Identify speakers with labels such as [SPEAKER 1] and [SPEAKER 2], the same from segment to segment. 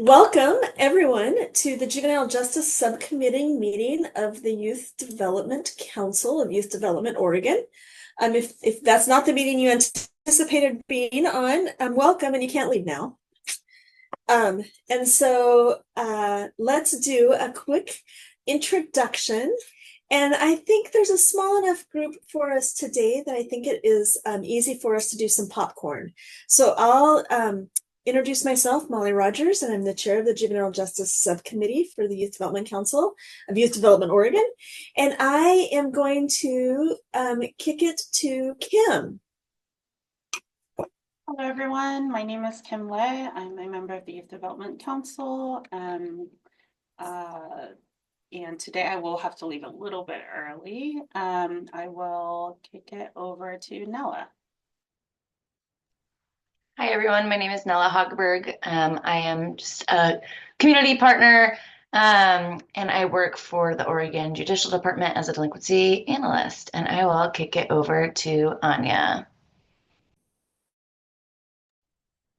[SPEAKER 1] Welcome, everyone, to the Juvenile Justice Subcommittee meeting of the Youth Development Council of Youth Development Oregon. If that's not the meeting you anticipated being on, welcome, and you can't leave now. Let's do a quick introduction. And I think there's a small enough group for us today that I think it is easy for us to do some popcorn. So I'll introduce myself, Molly Rogers, and I'm the chair of the Juvenile Justice Subcommittee for the Youth Development Council of Youth Development Oregon. And I am going to kick it to Kim.
[SPEAKER 2] Hello, everyone. My name is Kim Lay. I'm a member of the Youth Development Council. And today I will have to leave a little bit early. I will kick it over to Nella.
[SPEAKER 3] Hi, everyone. My name is Nella Hogberg. I am just a community partner, and I work for the Oregon Judicial Department as a delinquency analyst. And I will kick it over to Anya.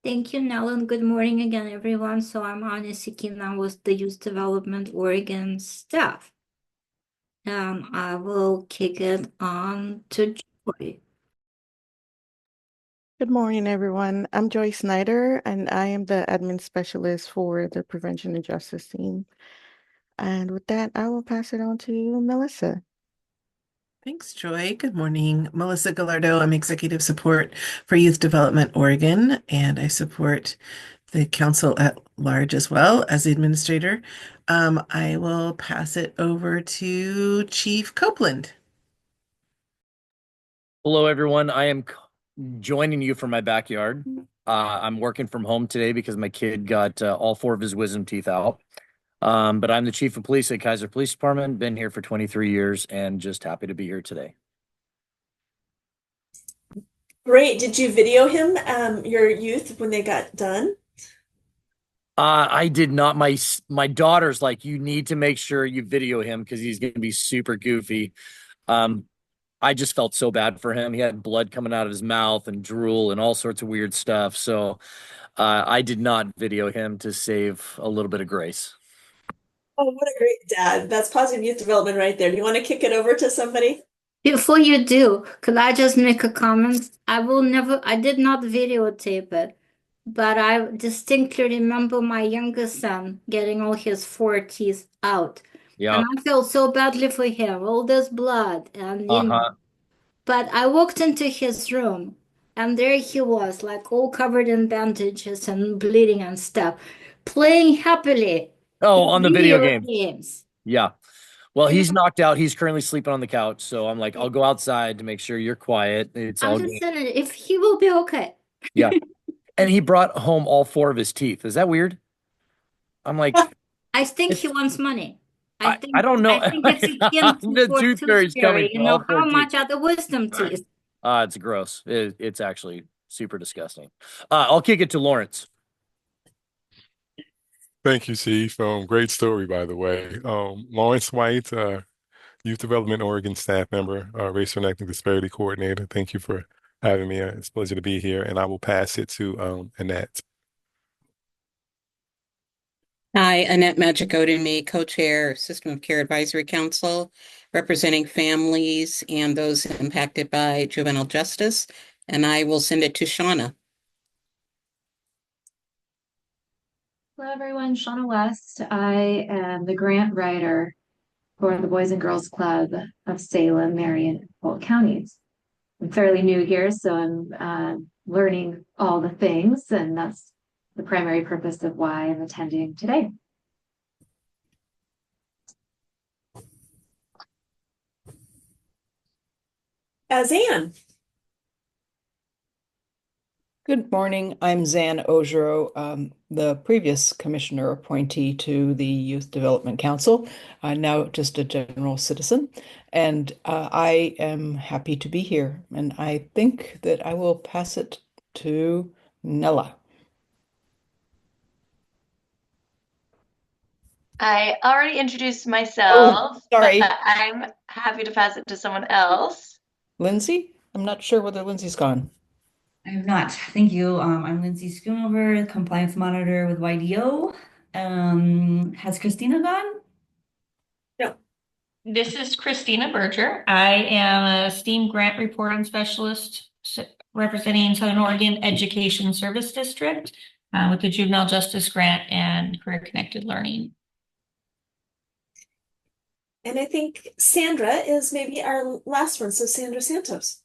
[SPEAKER 4] Thank you, Nella, and good morning again, everyone. So I'm Anya Sikina with the Youth Development Oregon staff. I will kick it on to Joy.
[SPEAKER 5] Good morning, everyone. I'm Joy Snyder, and I am the admin specialist for the Prevention and Justice team. And with that, I will pass it on to Melissa.
[SPEAKER 6] Thanks, Joy. Good morning. Melissa Gallardo. I'm Executive Support for Youth Development Oregon, and I support the council at large as well as the administrator. I will pass it over to Chief Copeland.
[SPEAKER 7] Hello, everyone. I am joining you from my backyard. I'm working from home today because my kid got all 4 of his wisdom teeth out. But I'm the chief of police at Kaiser Police Department, been here for 23 years and just happy to be here today.
[SPEAKER 1] Great. Did you video him, your youth, when they got done?
[SPEAKER 7] I did not. My daughter's like, you need to make sure you video him because he's going to be super goofy. I just felt so bad for him. He had blood coming out of his mouth and drool and all sorts of weird stuff. So I did not video him to save a little bit of grace.
[SPEAKER 1] Oh, what a great dad. That's positive youth development right there. Do you want to kick it over to somebody?
[SPEAKER 4] Before you do, could I just make a comment? I did not videotape it, but I distinctly remember my youngest son getting all his 4 teeth out.
[SPEAKER 7] Yeah.
[SPEAKER 4] And I felt so badly for him, all this blood. And, but I walked into his room, and there he was, like all covered in bandages and bleeding and stuff, playing happily.
[SPEAKER 7] Oh, on the video game.
[SPEAKER 4] Games.
[SPEAKER 7] Yeah. Well, he's knocked out. He's currently sleeping on the couch. So I'm like, I'll go outside to make sure you're quiet. It's all
[SPEAKER 4] I'm just saying, if he will be okay.
[SPEAKER 7] Yeah. And he brought home all 4 of his teeth. Is that weird? I'm like,
[SPEAKER 4] I think he wants money.
[SPEAKER 7] I don't know.
[SPEAKER 4] I think it's a hint
[SPEAKER 7] The tooth fairy's coming.
[SPEAKER 4] You know, how much are the wisdom teeth?
[SPEAKER 7] It's gross. It's actually super disgusting. I'll kick it to Lawrence.
[SPEAKER 8] Thank you, Chief. Great story, by the way. Lawrence White, Youth Development Oregon staff member, Racial and Ethnic Disparity Coordinator. Thank you for having me. It's a pleasure to be here, and I will pass it to Annette.
[SPEAKER 9] Hi, Annette Magic-Odemy, co-chair, System of Care Advisory Council, representing families and those impacted by juvenile justice, and I will send it to Shauna.
[SPEAKER 10] Hello, everyone. Shauna West. I am the grant writer for the Boys and Girls Club of Salem, Marion, and Polk counties. I'm fairly new here, so I'm learning all the things, and that's the primary purpose of why I'm attending today.
[SPEAKER 1] Zan.
[SPEAKER 11] Good morning. I'm Zan Ojero, the previous commissioner appointee to the Youth Development Council, now just a general citizen, and I am happy to be here. And I think that I will pass it to Nella.
[SPEAKER 3] I already introduced myself.
[SPEAKER 11] Oh, sorry.
[SPEAKER 3] But I'm happy to pass it to someone else.
[SPEAKER 11] Lindsay? I'm not sure whether Lindsay's gone.
[SPEAKER 12] I have not. Thank you. I'm Lindsay Schoonover, compliance monitor with YDO. Has Christina gone?
[SPEAKER 1] No.
[SPEAKER 13] This is Christina Berger. I am a STEAM grant reporting specialist representing Southern Oregon Education Service District with the Juvenile Justice Grant and Career Connected Learning.
[SPEAKER 1] And I think Sandra is maybe our last one. So Sandra Santos.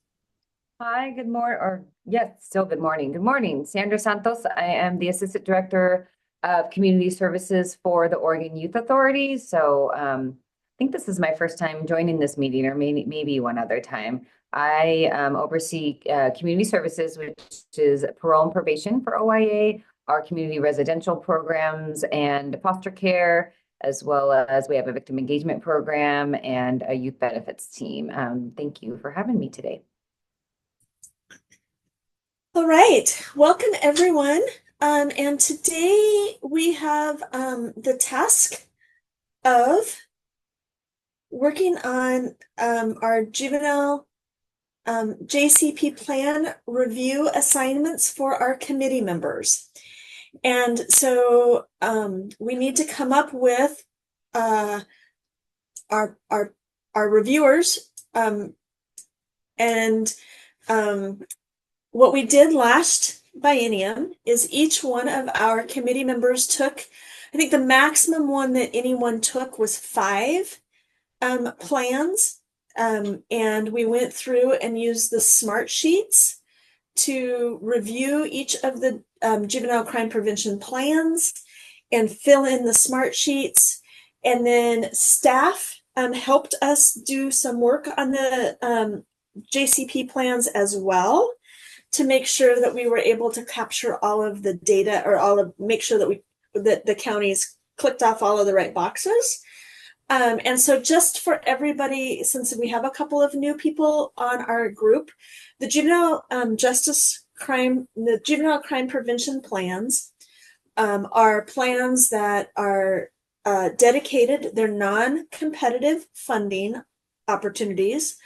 [SPEAKER 14] Hi, good morning, or yes, still good morning. Good morning, Sandra Santos. I am the Assistant Director of Community Services for the Oregon Youth Authority. So I think this is my first time joining this meeting, or maybe one other time. I oversee community services, which is parole and probation for OIA, our community residential programs and foster care, as well as we have a victim engagement program and a youth benefits team. Thank you for having me today.
[SPEAKER 1] All right, welcome everyone. And today we have the task of working on our juvenile JCP plan review assignments for our committee members. And so we need to come up with our reviewers what we did last biennium is each one of our committee members took, I think the maximum one that anyone took was 5 plans. And we went through and used the smart sheets to review each of the juvenile crime prevention plans and fill in the smart sheets. And then staff helped us do some work on the JCP plans as well, to make sure that we were able to capture all of the data, or make sure that the counties clicked off all of the right boxes. And so just for everybody, since we have a couple of new people on our group, the juvenile crime prevention plans are plans that are dedicated, they're non-competitive funding opportunities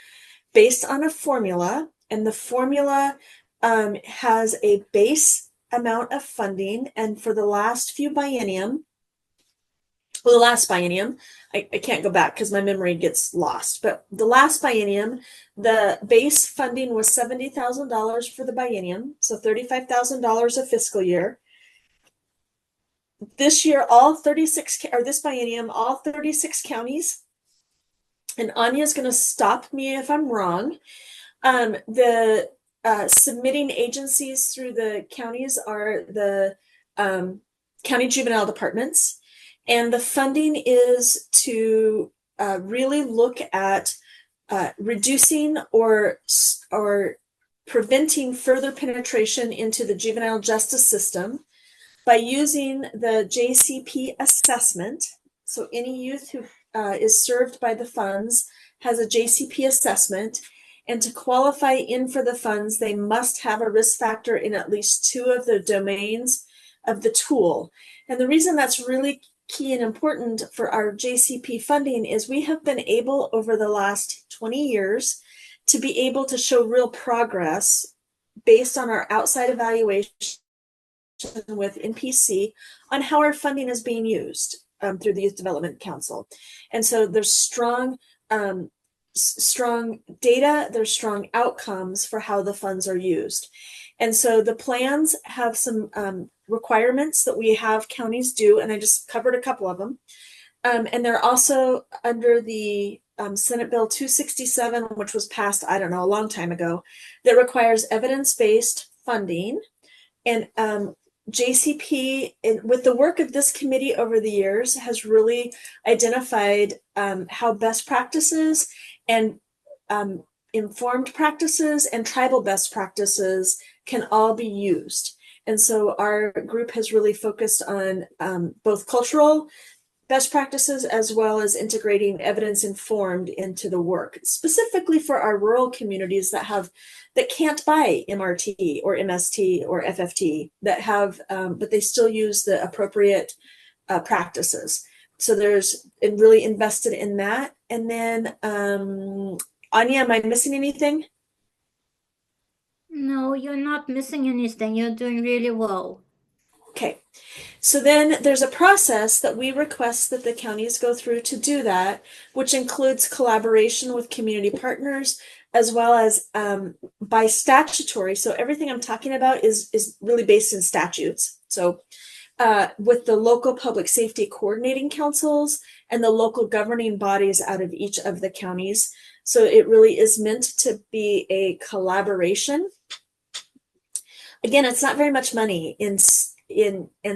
[SPEAKER 1] based on a formula, and the formula has a base amount of funding. And for the last biennium, I can't go back because my memory gets lost, but the last biennium, the base funding was $70,000 for the biennium, so $35,000 a fiscal year. This year, this biennium, all 36 counties, and Anya's going to stop me if I'm wrong, the submitting agencies through the counties are the county juvenile departments, and the funding is to really look at reducing or preventing further penetration into the juvenile justice system by using the JCP assessment. So any youth who is served by the funds has a JCP assessment. And to qualify in for the funds, they must have a risk factor in at least 2 of the domains of the tool. And the reason that's really key and important for our JCP funding is we have been able over the last 20 years to be able to show real progress based on our outside evaluation with NPC on how our funding is being used through the Youth Development Council. And so there's strong data, there's strong outcomes for how the funds are used. And so the plans have some requirements that we have counties do, and I just covered a couple of them. And they're also under the Senate Bill 267, which was passed, I don't know, a long time ago, that requires evidence-based funding. And JCP, with the work of this committee over the years, has really identified how best practices and informed practices and tribal best practices can all be used. And so our group has really focused on both cultural best practices as well as integrating evidence informed into the work, specifically for our rural communities that can't buy MRT or MST or FFT, but they still use the appropriate practices. So there's really invested in that. And then Anya, am I missing anything?
[SPEAKER 4] No, you're not missing anything. You're doing really well.
[SPEAKER 1] Okay. So then there's a process that we request that the counties go through to do that, which includes collaboration with community partners, as well as by statutory. So everything I'm talking about is really based in statutes. So with the local public safety coordinating councils and the local governing bodies out of each of the counties. So it really is meant to be a collaboration. Again, it's not very much money and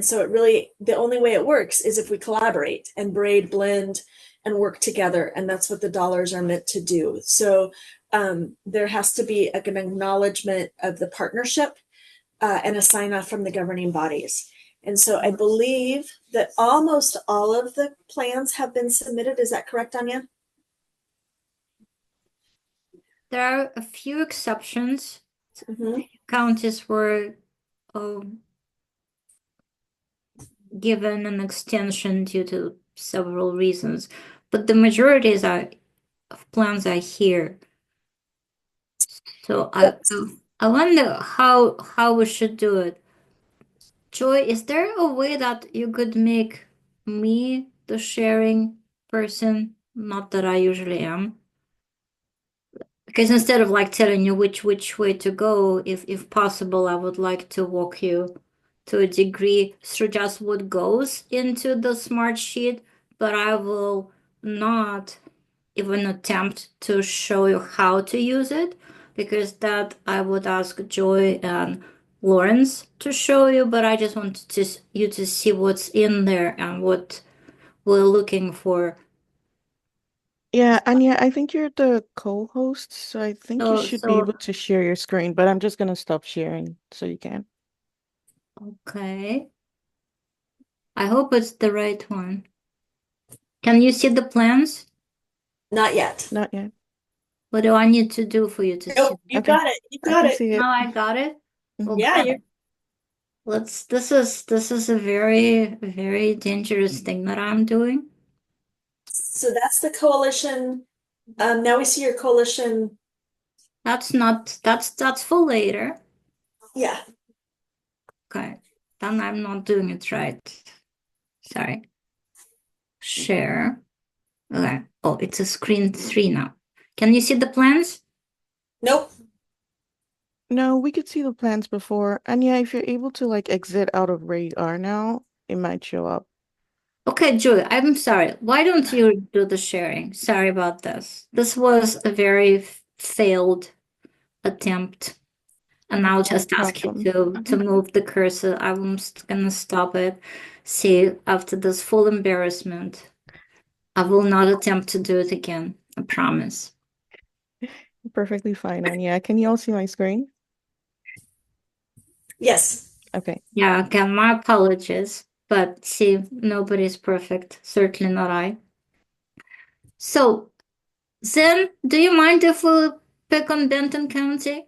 [SPEAKER 1] so it really, the only way it works is if we collaborate and braid, blend, and work together, and that's what the dollars are meant to do. So there has to be an acknowledgement of the partnership and a sign off from the governing bodies. And so I believe that almost all of the plans have been submitted. Is that correct, Anya?
[SPEAKER 4] There are a few exceptions.
[SPEAKER 1] Mm-hmm.
[SPEAKER 4] Counties were given an extension due to several reasons, but the majority of plans are here. So I wonder how we should do it. Joy, is there a way that you could make me the sharing person? Not that I usually am. Because instead of like telling you which way to go, if possible, I would like to walk you to a degree through just what goes into the smart sheet, but I will not even attempt to show you how to use it, because that I would ask Joy and Lawrence to show you, but I just want you to see what's in there and what we're looking for.
[SPEAKER 5] Yeah, Anya, I think you're the co-host, so I think you should be able to share your screen, but I'm just gonna stop sharing so you can.
[SPEAKER 4] Okay. I hope it's the right one. Can you see the plans?
[SPEAKER 1] Not yet.
[SPEAKER 5] Not yet.
[SPEAKER 4] What do I need to do for you to see?
[SPEAKER 1] You got it. You got it.
[SPEAKER 5] See it.
[SPEAKER 4] Now I got it.
[SPEAKER 5] Mhm.
[SPEAKER 1] Yeah, you're
[SPEAKER 4] This is a very dangerous thing that I'm doing.
[SPEAKER 1] so that's the coalition. Now we see your coalition.
[SPEAKER 4] That's for later.
[SPEAKER 1] Yeah.
[SPEAKER 4] Okay. Then I'm not doing it right. Sorry. Share. Okay. Oh, it's a screen 3 now. Can you see the plans?
[SPEAKER 1] Nope.
[SPEAKER 5] No, we could see the plans before. And yeah, if you're able to like exit out of where you are now, it might show up.
[SPEAKER 4] Okay, Julie, I'm sorry. Why don't you do the sharing? Sorry about this. This was a very failed attempt. And I'll just ask you to move the cursor. I'm just gonna stop it. See, after this full embarrassment, I will not attempt to do it again. I promise.
[SPEAKER 5] Perfectly fine. And yeah, can you all see my screen?
[SPEAKER 1] Yes.
[SPEAKER 5] Okay.
[SPEAKER 4] Yeah, again, my apologies. But see, nobody's perfect. Certainly not I. So, Zen, do you mind if we pick on Benton County?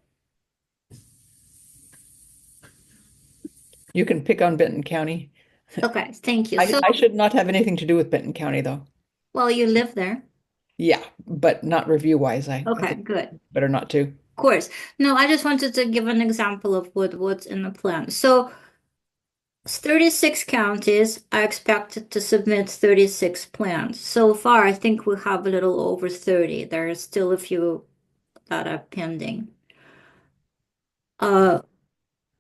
[SPEAKER 11] You can pick on Benton County.
[SPEAKER 4] Okay, thank you.
[SPEAKER 11] I should not have anything to do with Benton County, though.
[SPEAKER 4] Well, you live there.
[SPEAKER 11] Yeah, but not review-wise. I think
[SPEAKER 4] Good.
[SPEAKER 11] better not to.
[SPEAKER 4] Of course. No, I just wanted to give an example of what's in the plan. So 36 counties are expected to submit 36 plans. So far, I think we have a little over 30. There are still a few that are pending.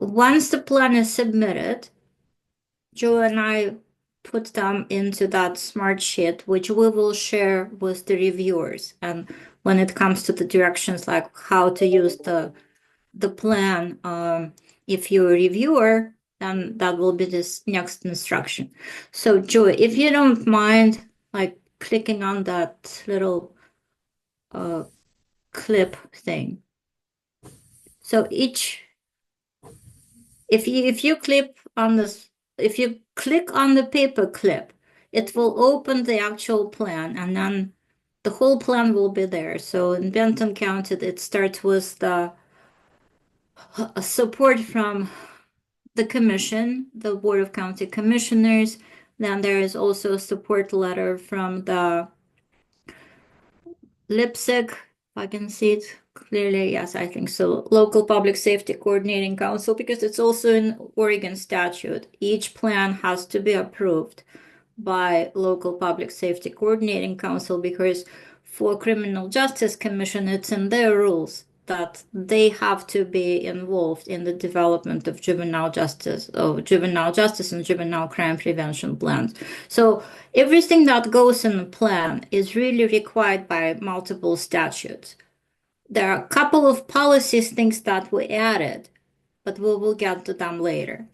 [SPEAKER 4] Once the plan is submitted, Joe and I put them into that smart sheet, which we will share with the reviewers. And when it comes to the directions, like how to use the plan, if you're a reviewer, then that will be this next instruction. So Joy, if you don't mind, like clicking on that little clip thing. So if you click on this, if you click on the paper clip, it will open the actual plan, and then the whole plan will be there. So in Benton County, it starts with the support from the commission, the Board of County Commissioners. Then there is also a support letter from the LIPSIC, if I can see it clearly, yes, I think so. Local Public Safety Coordinating Council, because it's also in Oregon statute. Each plan has to be approved by local Public Safety Coordinating Council, because for Criminal Justice Commission, it's in their rules that they have to be involved in the development of juvenile justice and juvenile crime prevention plans. So everything that goes in the plan is really required by multiple statutes. There are a couple of policies things that we added, but we will get to them later.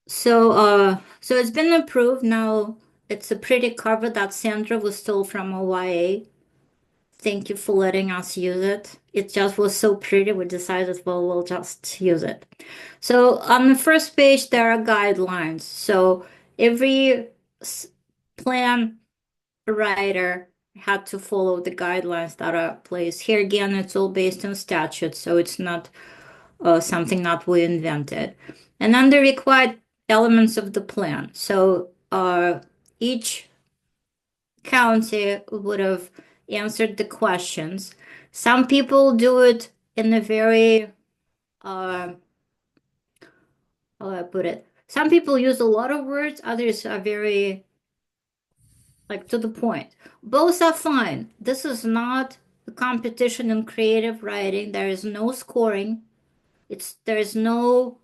[SPEAKER 4] So it's been approved now. It's a pretty cover that Sandra was stole from OYA. Thank you for letting us use it. It just was so pretty, we decided, well, we'll just use it. So on the first page, there are guidelines. So every plan writer had to follow the guidelines that are placed. Here again, it's all based on statute, so it's not something that we invented. And then the required elements of the plan. So each county would have answered the questions. Some people do it in a very, how do I put it? Some people use a lot of words, others are very, like, to the point. Both are fine. This is not a competition in creative writing. There is no scoring. There is no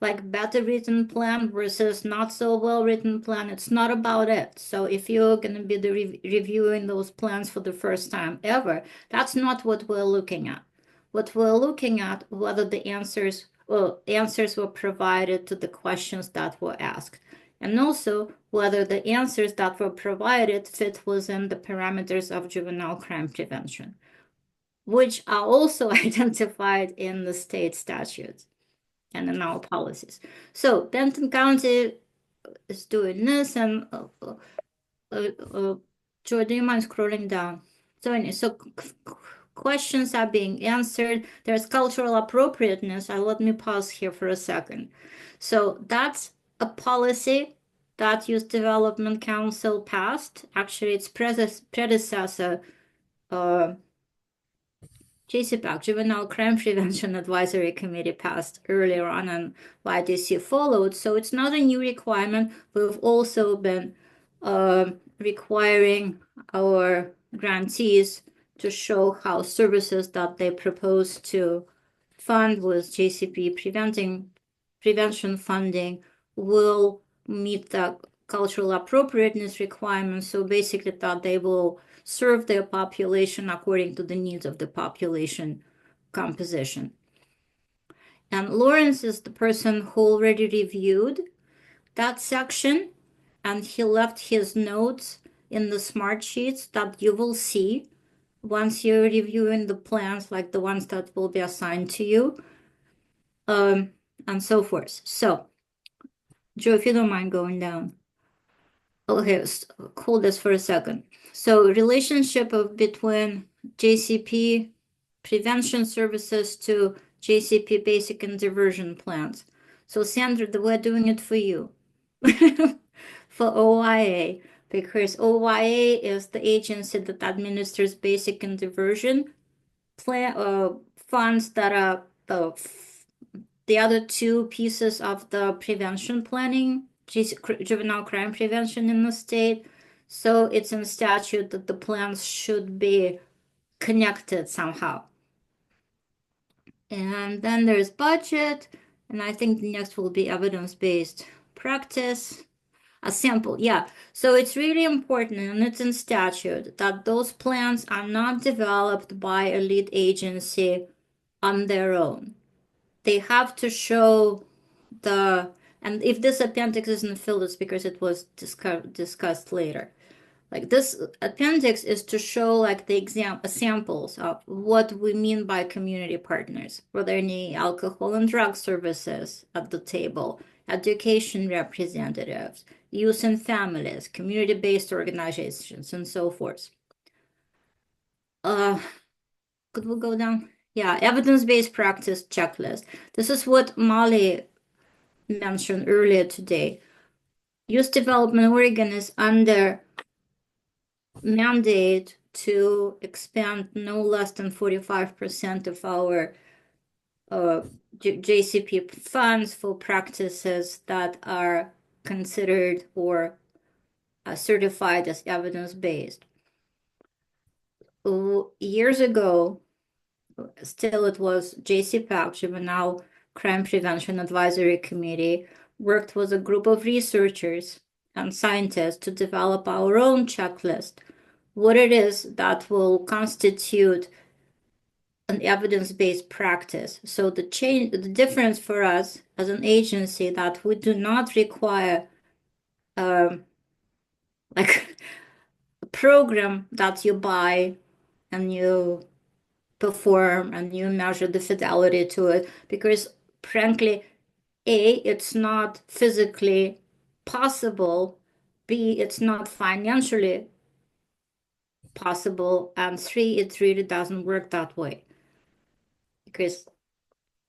[SPEAKER 4] like better written plan versus not so well written plan. It's not about it. So if you're going to be reviewing those plans for the first time ever, that's not what we're looking at. What we're looking at, whether the answers were provided to the questions that were asked, and also whether the answers that were provided fit within the parameters of juvenile crime prevention, which are also identified in the state statutes and in our policies. So Benton County is doing this, and Joy, do you mind scrolling down? So questions are being answered. There's cultural appropriateness. Let me pause here for a second. So that's a policy that Youth Development Council passed. Actually, its predecessor, JCPAC, Juvenile Crime Prevention Advisory Committee, passed earlier on, and YDC followed. So it's not a new requirement. We've also been requiring our grantees to show how services that they propose to fund with JCP prevention funding will meet the cultural appropriateness requirements. So basically that they will serve their population according to the needs of the population composition. And Lawrence is the person who already reviewed that section, and he left his notes in the smart sheets that you will see once you're reviewing the plans, like the ones that will be assigned to you, and so forth. So, Joe, if you don't mind going down. Okay, hold this for a second. So relationship between JCP prevention services to JCP basic and diversion plans. So Sandra, we're doing it for you, for OYA, because OYA is the agency that administers basic and diversion plan funds that are the other two pieces of the prevention planning, juvenile crime prevention in the state. So it's in statute that the plans should be connected somehow. And then there's budget, and I think the next will be evidence-based practice. A sample, yeah. So it's really important, and it's in statute, that those plans are not developed by a lead agency on their own. They have to show and if this appendix isn't filled, it's because it was discussed later. Like this appendix is to show like the samples of what we mean by community partners. Were there any alcohol and drug services at the table, education representatives, youth and families, community-based organizations, and so forth. Could we go down? Yeah, evidence-based practice checklist. This is what Molly mentioned earlier today. Youth Development Oregon is under mandate to expend no less than 45% of our JCP funds for practices that are considered or certified as evidence-based. Years ago, still it was JCPAC, Juvenile Crime Prevention Advisory Committee, worked with a group of researchers and scientists to develop our own checklist, what it is that will constitute an evidence-based practice. So the difference for us as an agency that we do not require like a program that you buy and you perform and you measure the fidelity to it, because frankly, A, it's not physically possible, B, it's not financially possible, and 3, it really doesn't work that way. Because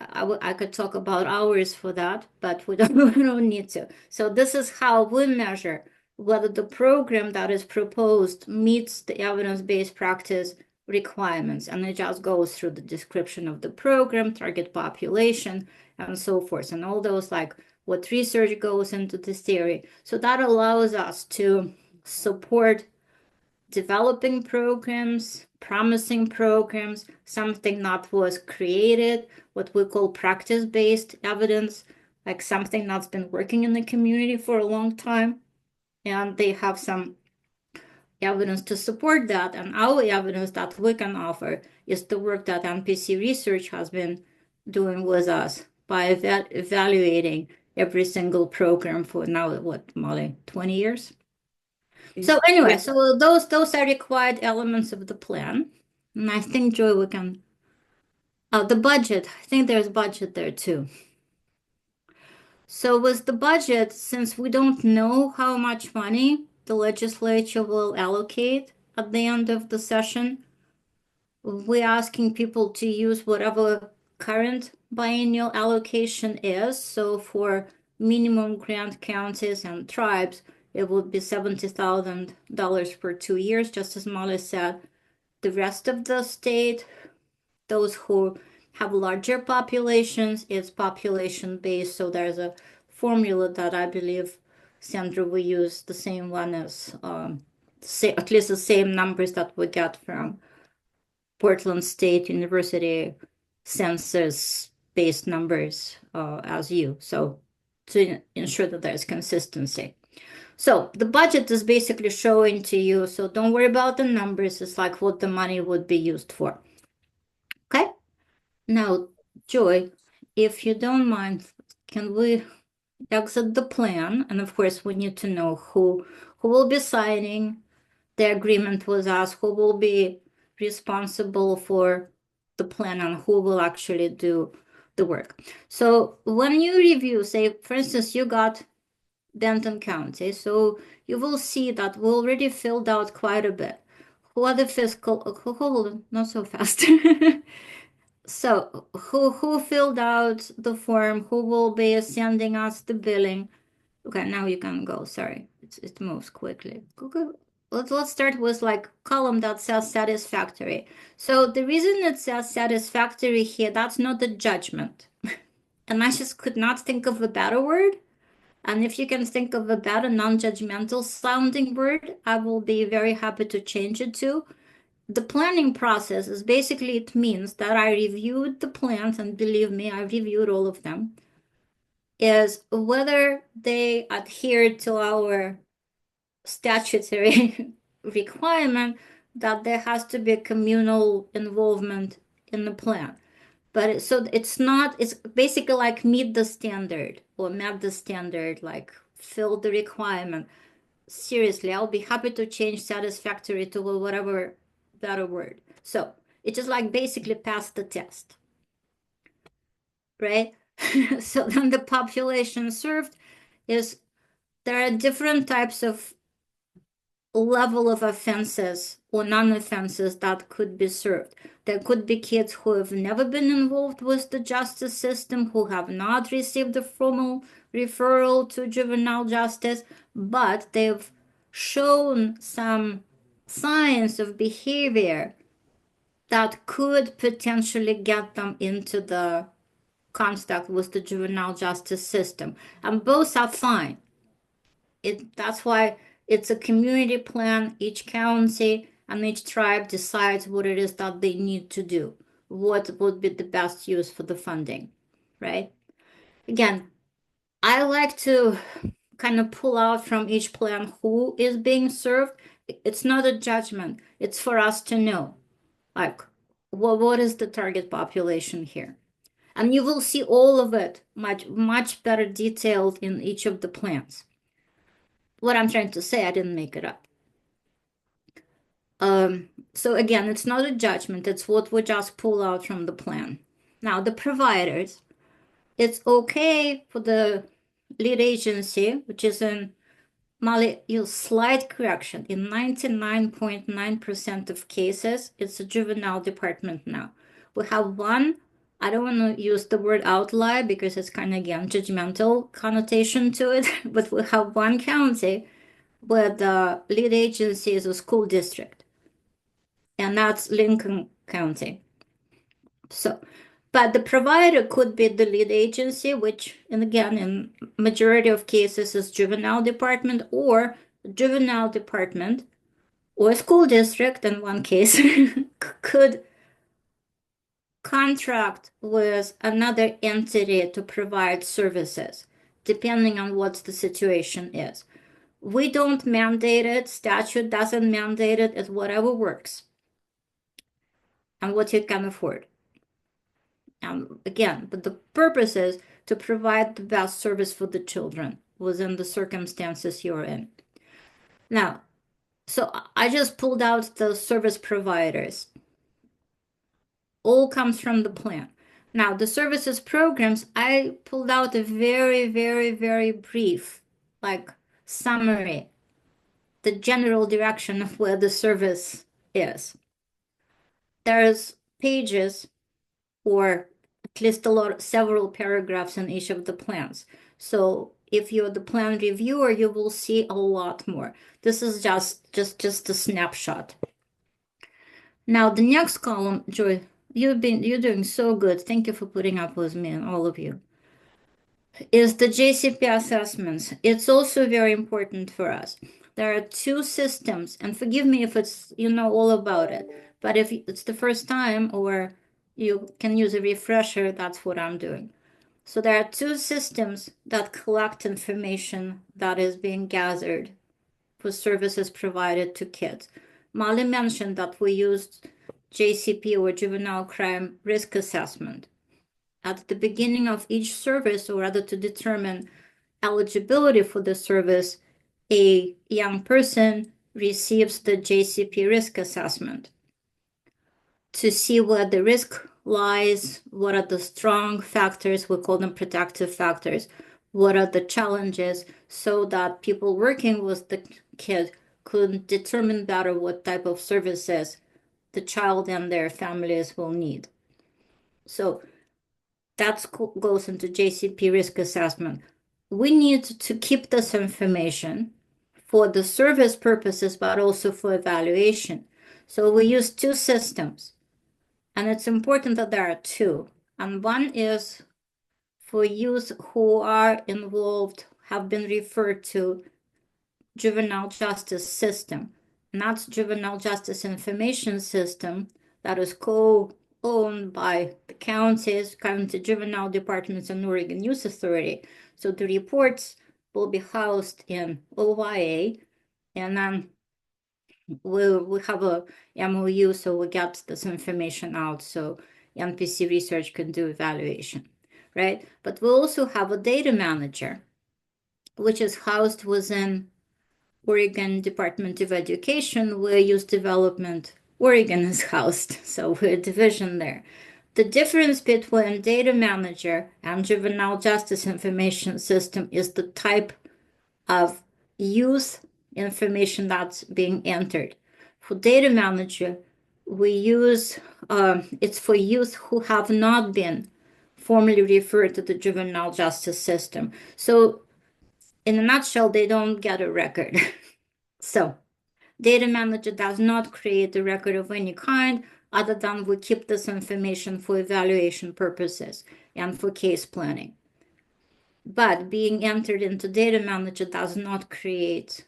[SPEAKER 4] I could talk about hours for that, but we don't need to. So this is how we measure whether the program that is proposed meets the evidence-based practice requirements. And it just goes through the description of the program, target population, and so forth. And all those, like what research goes into this theory. So that allows us to support developing programs, promising programs, something that was created, what we call practice-based evidence, like something that's been working in the community for a long time. And they have some evidence to support that. And our evidence that we can offer is the work that NPC Research has been doing with us by evaluating every single program for now, what, Molly, 20 years? So anyway, so those are required elements of the plan. And I think, Joy, we can, the budget, I think there's budget there too. So with the budget, since we don't know how much money the legislature will allocate at the end of the session, we're asking people to use whatever current biennial allocation is. So for minimum grant counties and tribes, it would be $70,000 for 2 years, just as Molly said. The rest of the state, those who have larger populations, it's population-based. So there's a formula that I believe, Sandra, we use the same one as, at least the same numbers that we get from Portland State University census-based numbers as you. So to ensure that there's consistency. So the budget is basically showing to you, so don't worry about the numbers, it's like what the money would be used for. Okay? Now, Joy, if you don't mind, can we exit the plan? And of course, we need to know who will be signing the agreement with us, who will be responsible for the plan, and who will actually do the work. So when you review, say, for instance, you got Denton County, so you will see that we already filled out quite a bit. Who are the fiscal, hold on, not so fast. So who filled out the form, who will be sending us the billing? Okay, now you can go, sorry, it moves quickly. Go. Let's start with like column that says satisfactory. So the reason it says satisfactory here, that's not a judgment. And I just could not think of a better word. And if you can think of a better non-judgmental sounding word, I will be very happy to change it to. The planning process is basically, it means that I reviewed the plans, and believe me, I reviewed all of them, is whether they adhere to our statutory requirement that there has to be communal involvement in the plan. But so it's not, it's basically like meet the standard or met the standard, like fill the requirement. Seriously, I'll be happy to change satisfactory to whatever better word. So it just like basically pass the test, right? So then the population served is, there are different types of level of offenses or non-offenses that could be served. There could be kids who have never been involved with the justice system, who have not received a formal referral to juvenile justice, but they've shown some signs of behavior that could potentially get them into the contact with the juvenile justice system. And both are fine. That's why it's a community plan. Each county and each tribe decides what it is that they need to do, what would be the best use for the funding, right? Again, I like to kind of pull out from each plan who is being served. It's not a judgment. It's for us to know, like, what is the target population here? And you will see all of it much better detailed in each of the plans. What I'm trying to say, I didn't make it up. So again, it's not a judgment. It's what we just pull out from the plan. Now, the providers, it's okay for the lead agency, which is in Mali, slight correction. In 99.9% of cases, it's a juvenile department now. We have one, I don't want to use the word outlier because it's kind of, again, judgmental connotation to it, but we have one county where the lead agency is a school district, and that's Lincoln County. So, but the provider could be the lead agency, which, and again, in majority of cases is juvenile department or juvenile department or school district in one case could contract with another entity to provide services, depending on what the situation is. We don't mandate it, statute doesn't mandate it, it's whatever works and what you can afford. Again, but the purpose is to provide the best service for the children within the circumstances you're in. Now, so I just pulled out the service providers. All comes from the plan. Now, the services programs, I pulled out a very, very, very brief, like, summary, the general direction of where the service is. There's pages or at least several paragraphs in each of the plans. So if you're the plan reviewer, you will see a lot more. This is just a snapshot. Now the next column, Joy, you're doing so good. Thank you for putting up with me and all of you. Is the JCP assessments. It's also very important for us. There are two systems, and forgive me if it's you know all about it, but if it's the first time or you can use a refresher, that's what I'm doing. So there are two systems that collect information that is being gathered for services provided to kids. Molly mentioned that we used JCP or Juvenile Crime Risk Assessment. At the beginning of each service, or rather to determine eligibility for the service, a young person receives the JCP risk assessment to see where the risk lies, what are the strong factors, we call them protective factors, what are the challenges, so that people working with the kid could determine better what type of services the child and their families will need. So that goes into JCP risk assessment. We need to keep this information for the service purposes, but also for evaluation. So we use two systems. And it's important that there are two. And one is for youth who are involved, have been referred to juvenile justice system. And that's juvenile justice information system that is co-owned by the counties, county juvenile departments, and Oregon Youth Authority. So the reports will be housed in OYA, and then we have a MOU, so we get this information out so NPC research can do evaluation, right? But we also have a data manager, which is housed within Oregon Department of Education, where Youth Development Oregon is housed, so we're a division there. The difference between data manager and juvenile justice information system is the type of youth information that's being entered. For data manager, we use, it's for youth who have not been formally referred to the juvenile justice system. So in a nutshell, they don't get a record. So Data manager does not create a record of any kind other than we keep this information for evaluation purposes and for case planning. But being entered into data manager does not create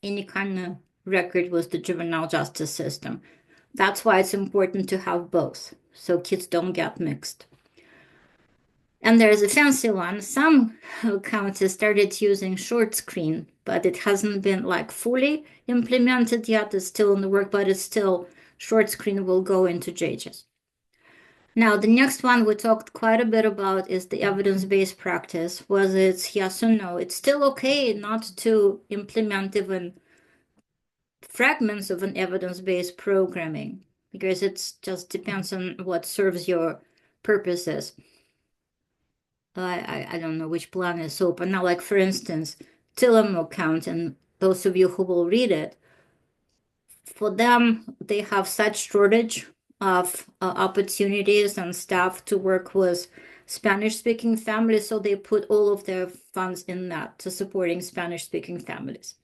[SPEAKER 4] any kind of record with the juvenile justice system. That's why it's important to have both, so kids don't get mixed. And there's a fancy one. Some counties started using short screen, but it hasn't been like fully implemented yet. It's still in the work, but it's still short screen will go into JHS. Now, the next one we talked quite a bit about is the evidence-based practice, whether it's yes or no. It's still okay not to implement even fragments of an evidence-based programming, because it just depends on what serves your purposes. I don't know which plan is open now. Like, for instance, Tillamook count, and those of you who will read it, for them, they have such shortage of opportunities and staff to work with Spanish-speaking families, so they put all of their funds in that to supporting Spanish-speaking families.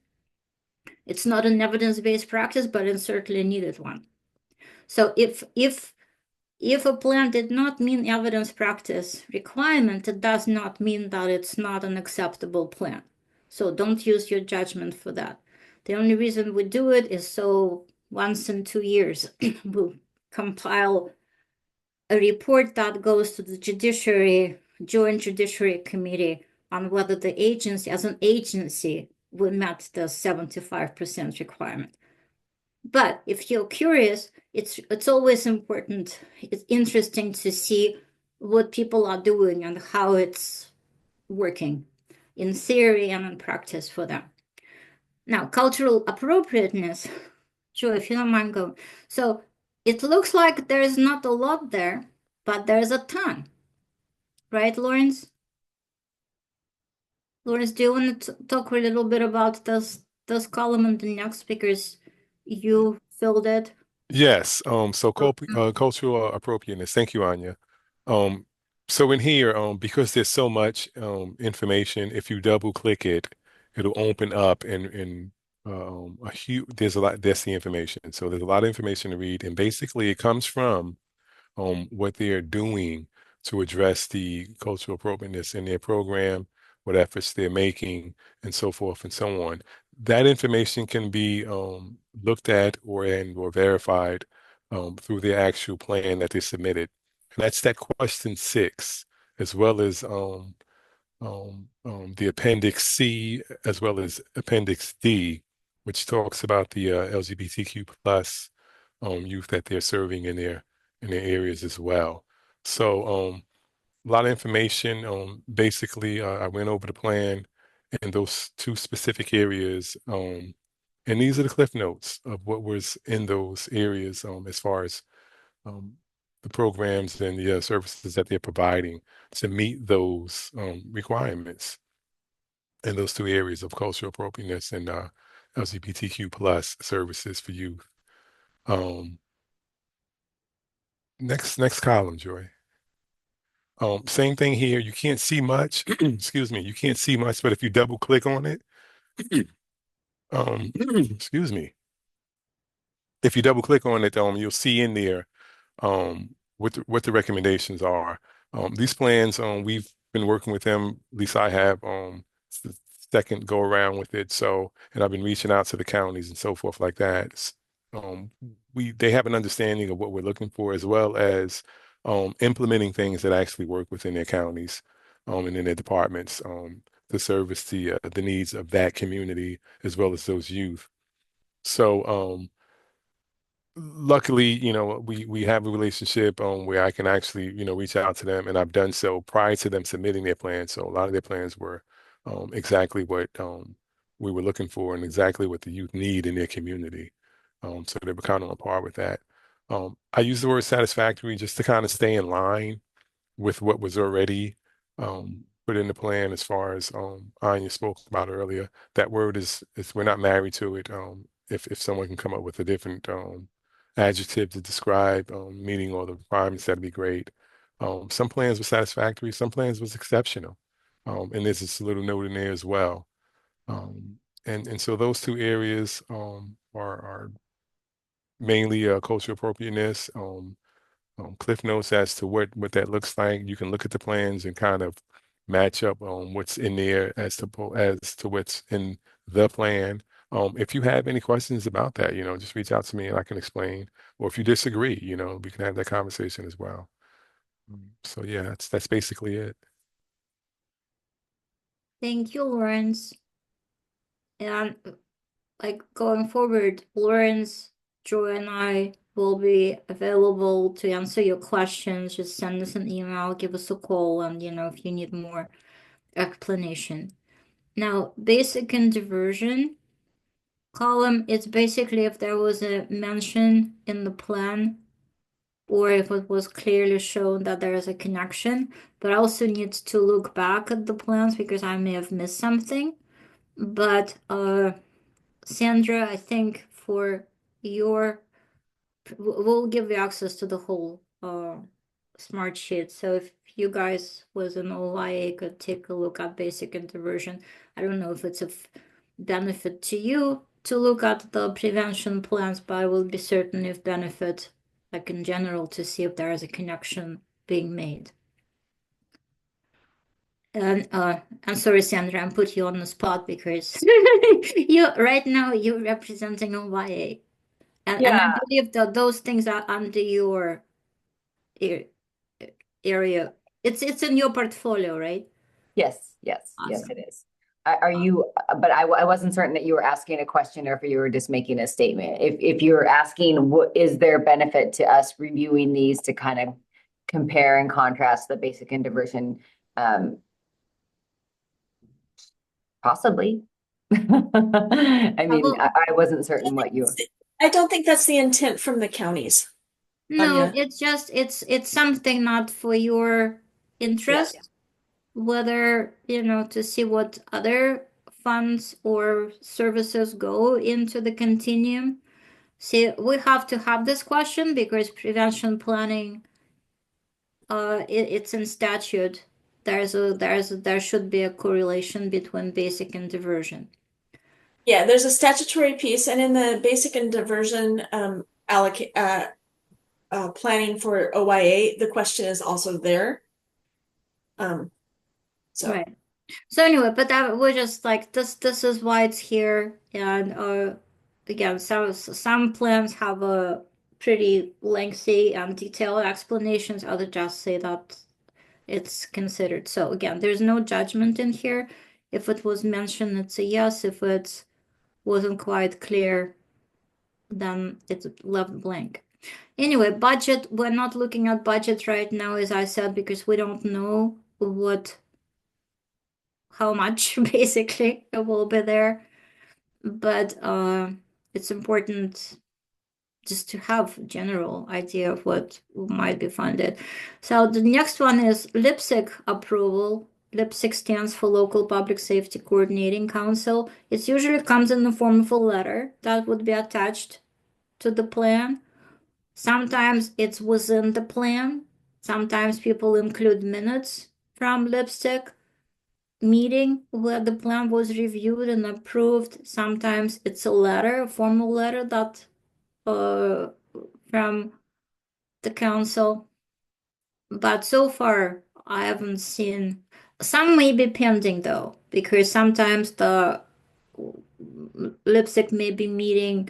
[SPEAKER 4] It's not an evidence-based practice, but it's certainly a needed one. So if a plan did not mean evidence practice requirement, it does not mean that it's not an acceptable plan. So don't use your judgment for that. The only reason we do it is so once in 2 years, we'll compile a report that goes to the Joint Judiciary Committee on whether the agency, as an agency, we met the 75% requirement. But if you're curious, it's always important. It's interesting to see what people are doing and how it's working in theory and in practice for them. Now, cultural appropriateness, Joe, if you don't mind going. So it looks like there's not a lot there, but there's a ton. Right, Lawrence? Lawrence, do you want to talk a little bit about this column and the next, because you filled it?
[SPEAKER 8] Yes. So cultural appropriateness. Thank you, Anya. So in here, because there's so much information, if you double click it, it'll open up and a huge. There's a lot. That's the information. So there's a lot of information to read, and basically it comes from what they're doing to address the cultural appropriateness in their program, what efforts they're making, and so forth and so on. That information can be looked at or verified through the actual plan that they submitted. And that's that question 6, as well as the Appendix C, as well as Appendix D, which talks about the LGBTQ plus youth that they're serving in their areas as well. So a lot of information. Basically, I went over the plan in those 2 specific areas. And these are the cliff notes of what was in those areas as far as the programs and the services that they're providing to meet those requirements in those 2 areas of cultural appropriateness and LGBTQ plus services for youth. Next column, Joy. Same thing here. You can't see much. Excuse me. You can't see much, but if you double click on it, excuse me. If you double click on it, you'll see in there what the recommendations are. These plans, we've been working with them. At least I have. It's the second go around with it. So, and I've been reaching out to the counties and so forth like that. They have an understanding of what we're looking for, as well as implementing things that actually work within their counties and in their departments to service the needs of that community as well as those youth. So luckily, we have a relationship where I can actually, reach out to them, and I've done so prior to them submitting their plans. So a lot of their plans were exactly what we were looking for and exactly what the youth need in their community. So they were kind of on par with that. I use the word satisfactory just to kind of stay in line with what was already put in the plan, as far as Anya spoke about earlier. That word is we're not married to it. If someone can come up with a different adjective to describe meeting all the requirements, that'd be great. Some plans were satisfactory, some plans was exceptional. And there's this little note in there as well. And so those two areas are mainly cultural appropriateness, cliff notes as to what that looks like. You can look at the plans and kind of match up on what's in there as to what's in the plan. If you have any questions about that, just reach out to me and I can explain. Or if you disagree, we can have that conversation as well. So yeah, that's basically it.
[SPEAKER 4] Thank you, Lawrence. And like going forward, Lawrence, Joy, and I will be available to answer your questions. Just send us an email, give us a call, and if you need more explanation. Now, basic and diversion column, it's basically if there was a mention in the plan or if it was clearly shown that there is a connection, but I also need to look back at the plans because I may have missed something. But Sandra, I think for we'll give you access to the whole smart sheet. So if you guys was an OYA could take a look at basic and diversion. I don't know if it's of benefit to you to look at the prevention plans, but I will be certain if benefit, like in general, to see if there is a connection being made. And I'm sorry, Sandra, I'm put you on the spot because right now you're representing OYA. And I believe that those things are under your area. It's in your portfolio, right?
[SPEAKER 14] Yes, yes, yes,
[SPEAKER 4] Awesome.
[SPEAKER 14] it is. Are you, but I wasn't certain that you were asking a question or if you were just making a statement. If you're asking, what is there benefit to us reviewing these to kind of compare and contrast the basic and diversion? Possibly. I mean, I wasn't certain what you.
[SPEAKER 1] I don't think that's the intent from the counties.
[SPEAKER 4] No,
[SPEAKER 1] Anya.
[SPEAKER 4] it's just it's something not for your interest, whether to see what other funds or services go into the continuum. See, we have to have this question because prevention planning, it's in statute. There should be a correlation between basic and diversion.
[SPEAKER 1] Yeah, there's a statutory piece, and in the basic and diversion planning for OYA, the question is also there. So
[SPEAKER 4] Right. So anyway, but that we're just like this is why it's here. And again, some plans have a pretty lengthy and detailed explanations, others just say that it's considered. So again, there's no judgment in here. If it was mentioned, it's a yes. If it wasn't quite clear, then it's left blank. Anyway, budget, we're not looking at budget right now, as I said, because we don't know how much basically it will be there. But it's important just to have a general idea of what might be funded. So the next one is LPSC approval. LPSC stands for Local Public Safety Coordinating Council. It usually comes in the form of a letter that would be attached to the plan. Sometimes it's within the plan. Sometimes people include minutes from LPSC meeting where the plan was reviewed and approved. Sometimes it's a letter, a formal letter that from the council. But so far, I haven't seen. Some may be pending though, because sometimes the LPSC may be meeting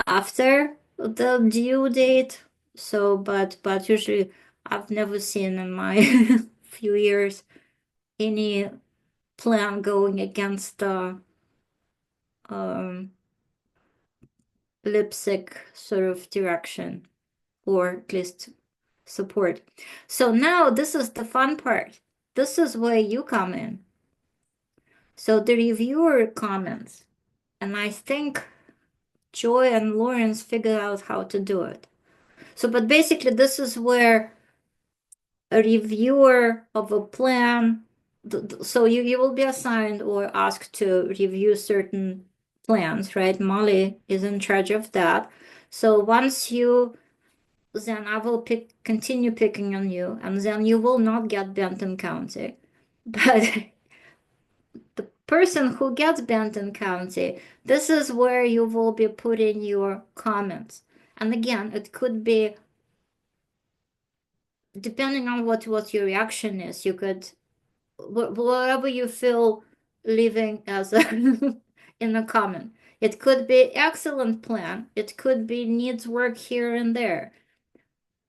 [SPEAKER 4] after the due date. So, but usually I've never seen in my few years any plan going against the LPSC sort of direction, or at least support. So now this is the fun part. This is where you come in. So the reviewer comments, and I think Joy and Lawrence figured out how to do it. So, but basically this is where a reviewer of a plan, so you will be assigned or asked to review certain plans, right? Molly is in charge of that. So once you, then I will continue picking on you, and then you will not get Benton County. But person who gets Benton County, this is where you will be putting your comments. And again, it could be, depending on what your reaction is, you could, whatever you feel leaving as a in a comment. It could be excellent plan. It could be needs work here and there.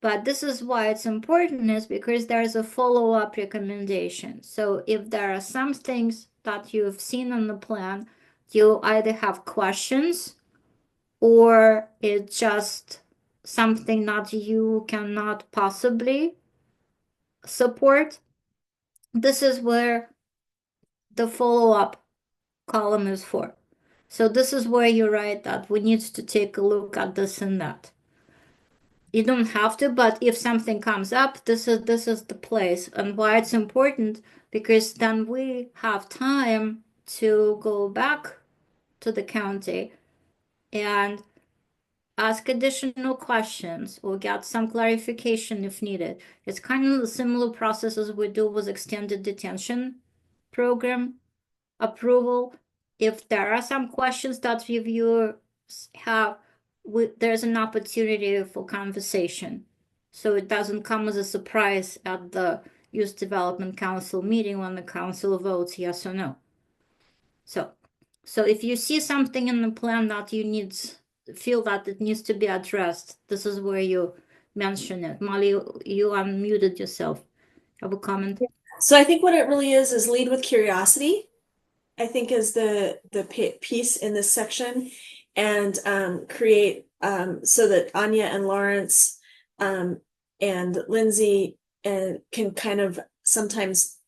[SPEAKER 4] But this is why it's important, is because there's a follow-up recommendation. So if there are some things that you've seen on the plan, you either have questions or it's just something that you cannot possibly support. This is where the follow-up column is for. So this is where you write that we need to take a look at this and that. You don't have to, but if something comes up, this is the place. And why it's important, because then we have time to go back to the county and ask additional questions or get some clarification if needed. It's kind of the similar process as we do with extended detention program approval. If there are some questions that reviewers have, there's an opportunity for conversation. So it doesn't come as a surprise at the Youth Development Council meeting when the council votes yes or no. So if you see something in the plan that you feel that it needs to be addressed, this is where you mention it. Molly, you unmuted yourself. Have a comment?
[SPEAKER 1] So I think what it really is lead with curiosity, I think, is the piece in this section, and create so that Anya and Lawrence and Lindsay can kind of sometimes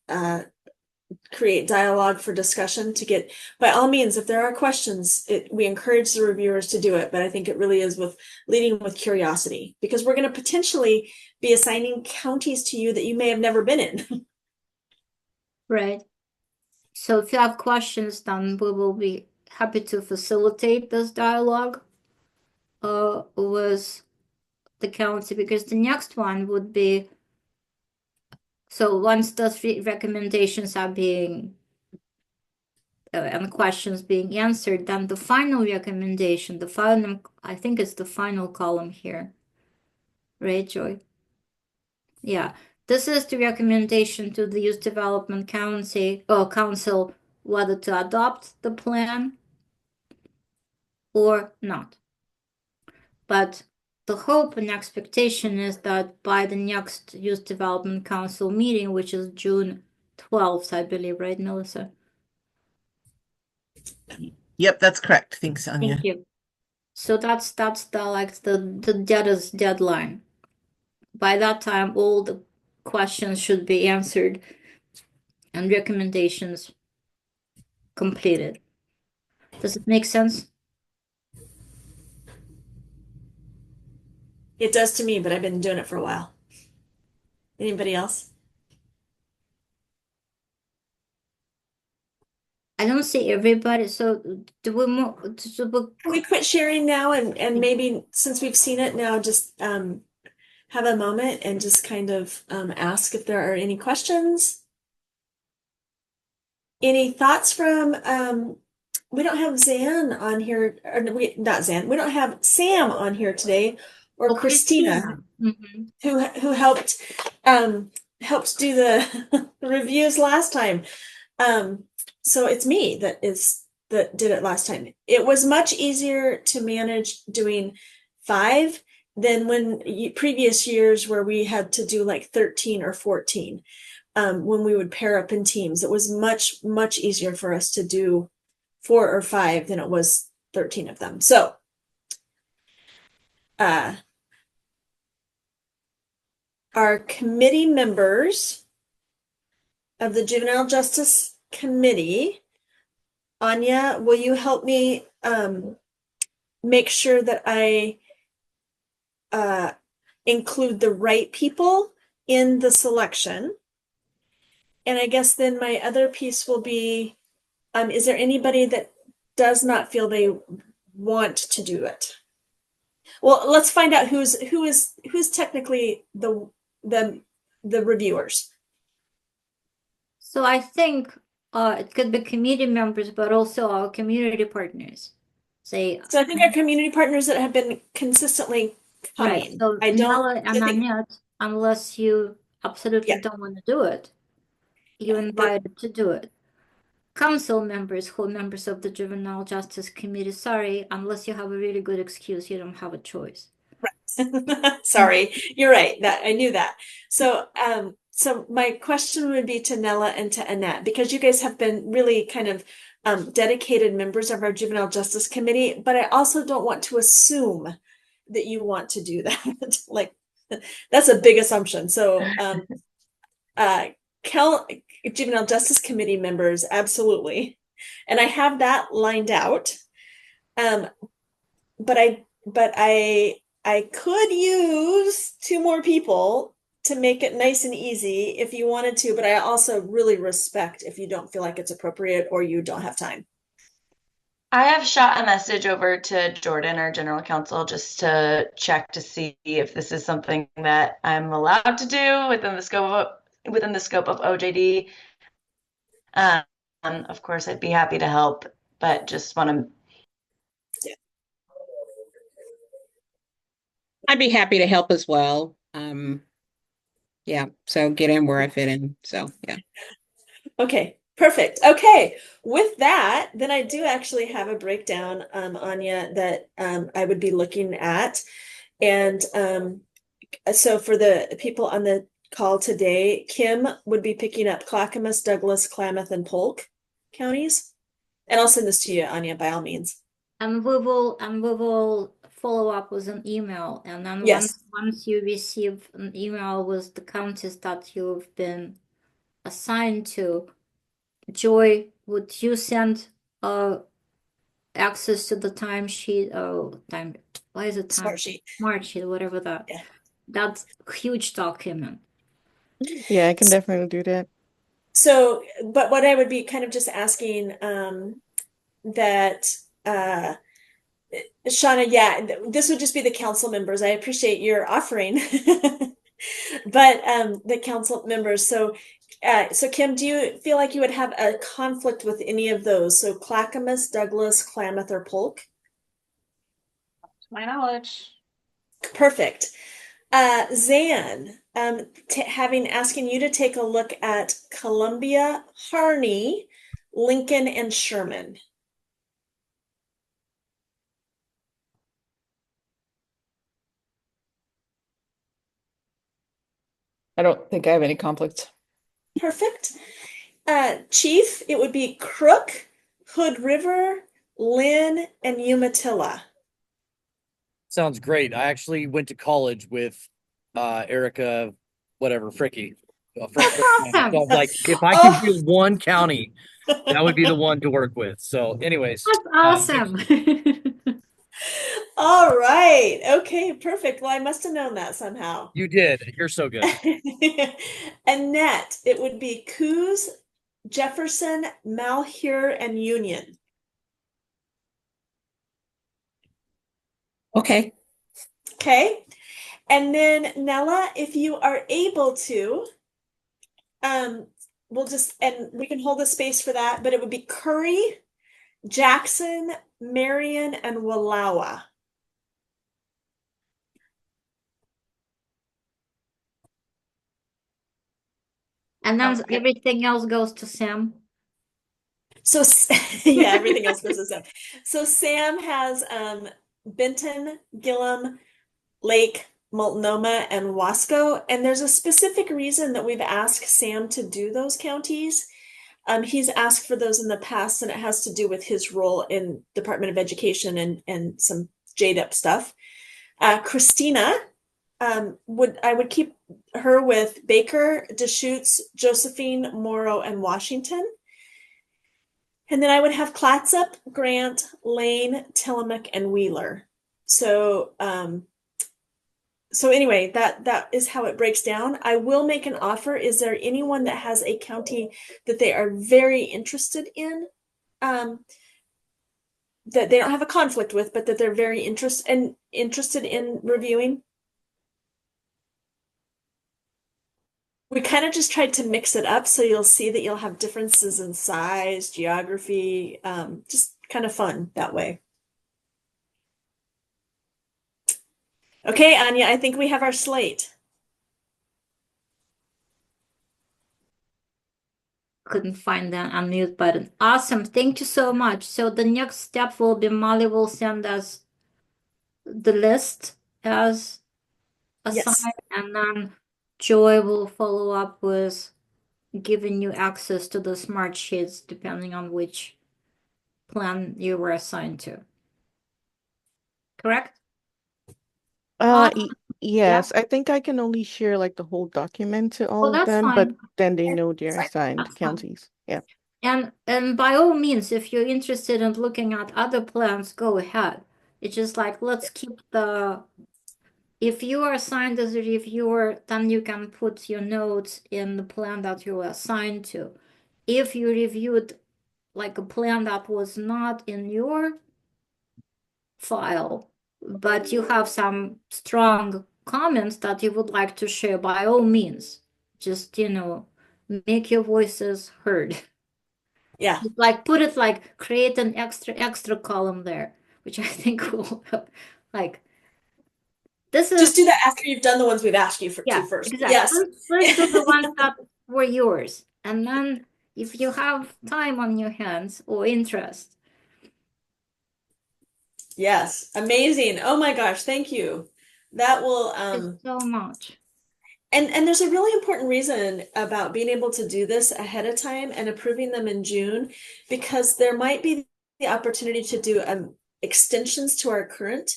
[SPEAKER 1] create dialogue for discussion to get, by all means, if there are questions, we encourage the reviewers to do it, but I think it really is with leading with curiosity, because we're going to potentially be assigning counties to you that you may have never been in.
[SPEAKER 4] Right. So if you have questions, then we will be happy to facilitate this dialogue with the county, because the next one would be, so once those recommendations are being and questions being answered, then the final recommendation, the final, I think it's the final column here, right, Joy? Yeah, this is the recommendation to the Youth Development Council whether to adopt the plan or not. But the hope and expectation is that by the next Youth Development Council meeting, which is June 12th, I believe, right, Melissa?
[SPEAKER 6] Yep, that's correct. Thanks, Anya.
[SPEAKER 4] Thank you. So that's the deadline. By that time, all the questions should be answered and recommendations completed. Does it make sense?
[SPEAKER 1] It does to me, but I've been doing it for a while. Anybody else?
[SPEAKER 4] I don't see everybody, so do we move?
[SPEAKER 1] Can we quit sharing now and maybe, since we've seen it now, just have a moment and just kind of ask if there are any questions? Any thoughts from, we don't have Zan on here, or not Zan, we don't have Sam on here today, or Christina, who helped do the reviews last time. So it's me that did it last time. It was much easier to manage doing 5 than previous years where we had to do like 13 or 14. When we would pair up in teams, it was much, much easier for us to do 4 or 5 than it was 13 of them. So, our committee members of the Juvenile Justice Committee, Anya, will you help me make sure that I include the right people in the selection? And I guess then my other piece will be, is there anybody that does not feel they want to do it? Well, let's find out who's technically the reviewers.
[SPEAKER 4] So I think it could be committee members, but also our community partners. Say,
[SPEAKER 1] So I think our community partners that have been consistently
[SPEAKER 4] right.
[SPEAKER 1] coming.
[SPEAKER 4] So
[SPEAKER 1] I don't
[SPEAKER 4] Nala and
[SPEAKER 1] I think
[SPEAKER 4] Annette, unless you absolutely
[SPEAKER 1] yeah.
[SPEAKER 4] don't want to do it, you're invited to do it. Council members who are members of the Juvenile Justice Committee, sorry, unless you have a really good excuse, you don't have a choice.
[SPEAKER 1] Sorry, you're right. That I knew that. So so my question would be to Nella and to Annette, because you guys have been really kind of dedicated members of our Juvenile Justice Committee, but I also don't want to assume that you want to do that. Like that's a big assumption. So Juvenile Justice Committee members, absolutely. And I have that lined out. But I could use 2 more people to make it nice and easy if you wanted to, but I also really respect if you don't feel like it's appropriate or you don't have time.
[SPEAKER 3] I have shot a message over to Jordan, our general counsel, just to check to see if this is something that I'm allowed to do within the scope of OJD. Of course, I'd be happy to help, but just want to.
[SPEAKER 9] I'd be happy to help as well. Yeah, so get in where I fit in. So yeah.
[SPEAKER 1] Okay, perfect. Okay, with that, then I do actually have a breakdown, Anya, that I would be looking at. And so for the people on the call today, Kim would be picking up Clackamas, Douglas, Klamath, and Polk counties. And I'll send this to you, Anya, by all means.
[SPEAKER 4] And we will follow up with an email. And then
[SPEAKER 1] Yes.
[SPEAKER 4] once you receive an email with the counties that you've been assigned to, Joy, would you send access to the timesheet? Why is it time? Smart sheet, whatever that.
[SPEAKER 1] Yeah.
[SPEAKER 4] That's a huge document.
[SPEAKER 5] Yeah, I can definitely do that.
[SPEAKER 1] So, but what I would be kind of just asking that Shauna, yeah, this would just be the council members. I appreciate your offering, but the council members. So, so Kim, do you feel like you would have a conflict with any of those? So Clackamas, Douglas, Klamath, or Polk?
[SPEAKER 2] To my knowledge.
[SPEAKER 1] Perfect. Zan, asking you to take a look at Columbia, Harney, Lincoln, and Sherman.
[SPEAKER 11] I don't think I have any conflicts.
[SPEAKER 1] Perfect. Chief, it would be Crook, Hood River, Lynn, and Umatilla.
[SPEAKER 7] Sounds great. I actually went to college with Erica, whatever, Fricky. So I was like, if I could do one county, that would be the one to work with. So, anyways.
[SPEAKER 4] That's awesome.
[SPEAKER 1] All right. Okay, perfect. Well, I must have known that somehow.
[SPEAKER 7] You did. You're so good.
[SPEAKER 1] Annette, it would be Coos, Jefferson, Malheur, and Union.
[SPEAKER 9] Okay.
[SPEAKER 1] Okay. And then Nella, if you are able to, we'll just, and we can hold the space for that, but it would be Curry, Jackson, Marion, and Wallowa.
[SPEAKER 4] And then everything else goes to Sam.
[SPEAKER 1] So yeah, everything else goes to Sam. So Sam has Benton, Gillum, Lake, Multnomah, and Wasco. And there's a specific reason that we've asked Sam to do those counties. He's asked for those in the past, and it has to do with his role in Department of Education and some JDEP stuff. Christina, I would keep her with Baker, Deschutes, Josephine, Morrow, and Washington. And then I would have Clatsop, Grant, Lane, Tillamook, and Wheeler. So anyway, that is how it breaks down. I will make an offer. Is there anyone that has a county that they are very interested in, that they don't have a conflict with, but that they're very interested in reviewing? We kind of just tried to mix it up, so you'll see that you'll have differences in size, geography, just kind of fun that way. Okay, Anya, I think we have our slate.
[SPEAKER 4] Couldn't find the unmute button. Awesome. Thank you so much. So the next step will be Molly will send us the list as assigned,
[SPEAKER 1] Yes.
[SPEAKER 4] and then Joy will follow up with giving you access to the smart sheets depending on which plan you were assigned to. Correct?
[SPEAKER 5] Yes, I think I can only share like the whole document to all
[SPEAKER 4] Well,
[SPEAKER 5] of
[SPEAKER 4] that's
[SPEAKER 5] them, but
[SPEAKER 4] fine.
[SPEAKER 5] then they know they're assigned
[SPEAKER 4] That's fine.
[SPEAKER 5] counties. Yeah.
[SPEAKER 4] And by all means, if you're interested in looking at other plans, go ahead. It's just like let's keep the if you are assigned as a reviewer, then you can put your notes in the plan that you were assigned to. If you reviewed like a plan that was not in your file, but you have some strong comments that you would like to share, by all means, just, make your voices heard.
[SPEAKER 1] Yeah.
[SPEAKER 4] Like put it like create an extra column there, which I think will help. Like this is
[SPEAKER 1] Just do that after you've done the ones we've asked you to first.
[SPEAKER 4] exactly.
[SPEAKER 1] Yes.
[SPEAKER 4] First do the ones that were yours, and then if you have time on your hands or interest.
[SPEAKER 1] Yes. Amazing. Oh my gosh, thank you. That will
[SPEAKER 4] Thank you so much.
[SPEAKER 1] And there's a really important reason about being able to do this ahead of time and approving them in June, because there might be the opportunity to do extensions to our current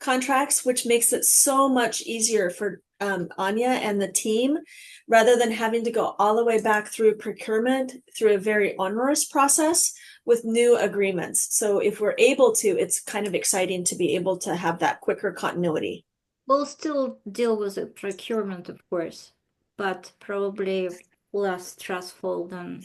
[SPEAKER 1] contracts, which makes it so much easier for Anya and the team, rather than having to go all the way back through procurement through a very onerous process with new agreements. So if we're able to, it's kind of exciting to be able to have that quicker continuity.
[SPEAKER 4] We'll still deal with the procurement, of course, but probably less stressful than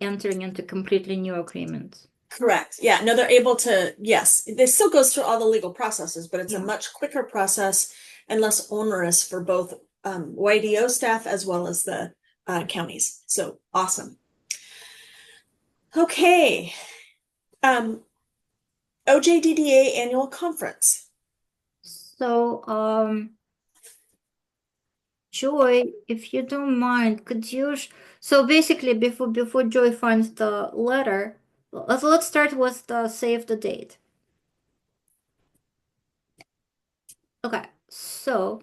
[SPEAKER 4] entering into completely new agreements.
[SPEAKER 1] Correct. Yeah. No, they're able to, yes, this still goes through all the legal processes, but it's a much quicker process and less onerous for both YDO staff as well as the counties. So awesome. Okay. OJDDA annual conference.
[SPEAKER 4] So, Joy, if you don't mind, could you so basically before Joy finds the letter, let's start with the save the date. Okay, so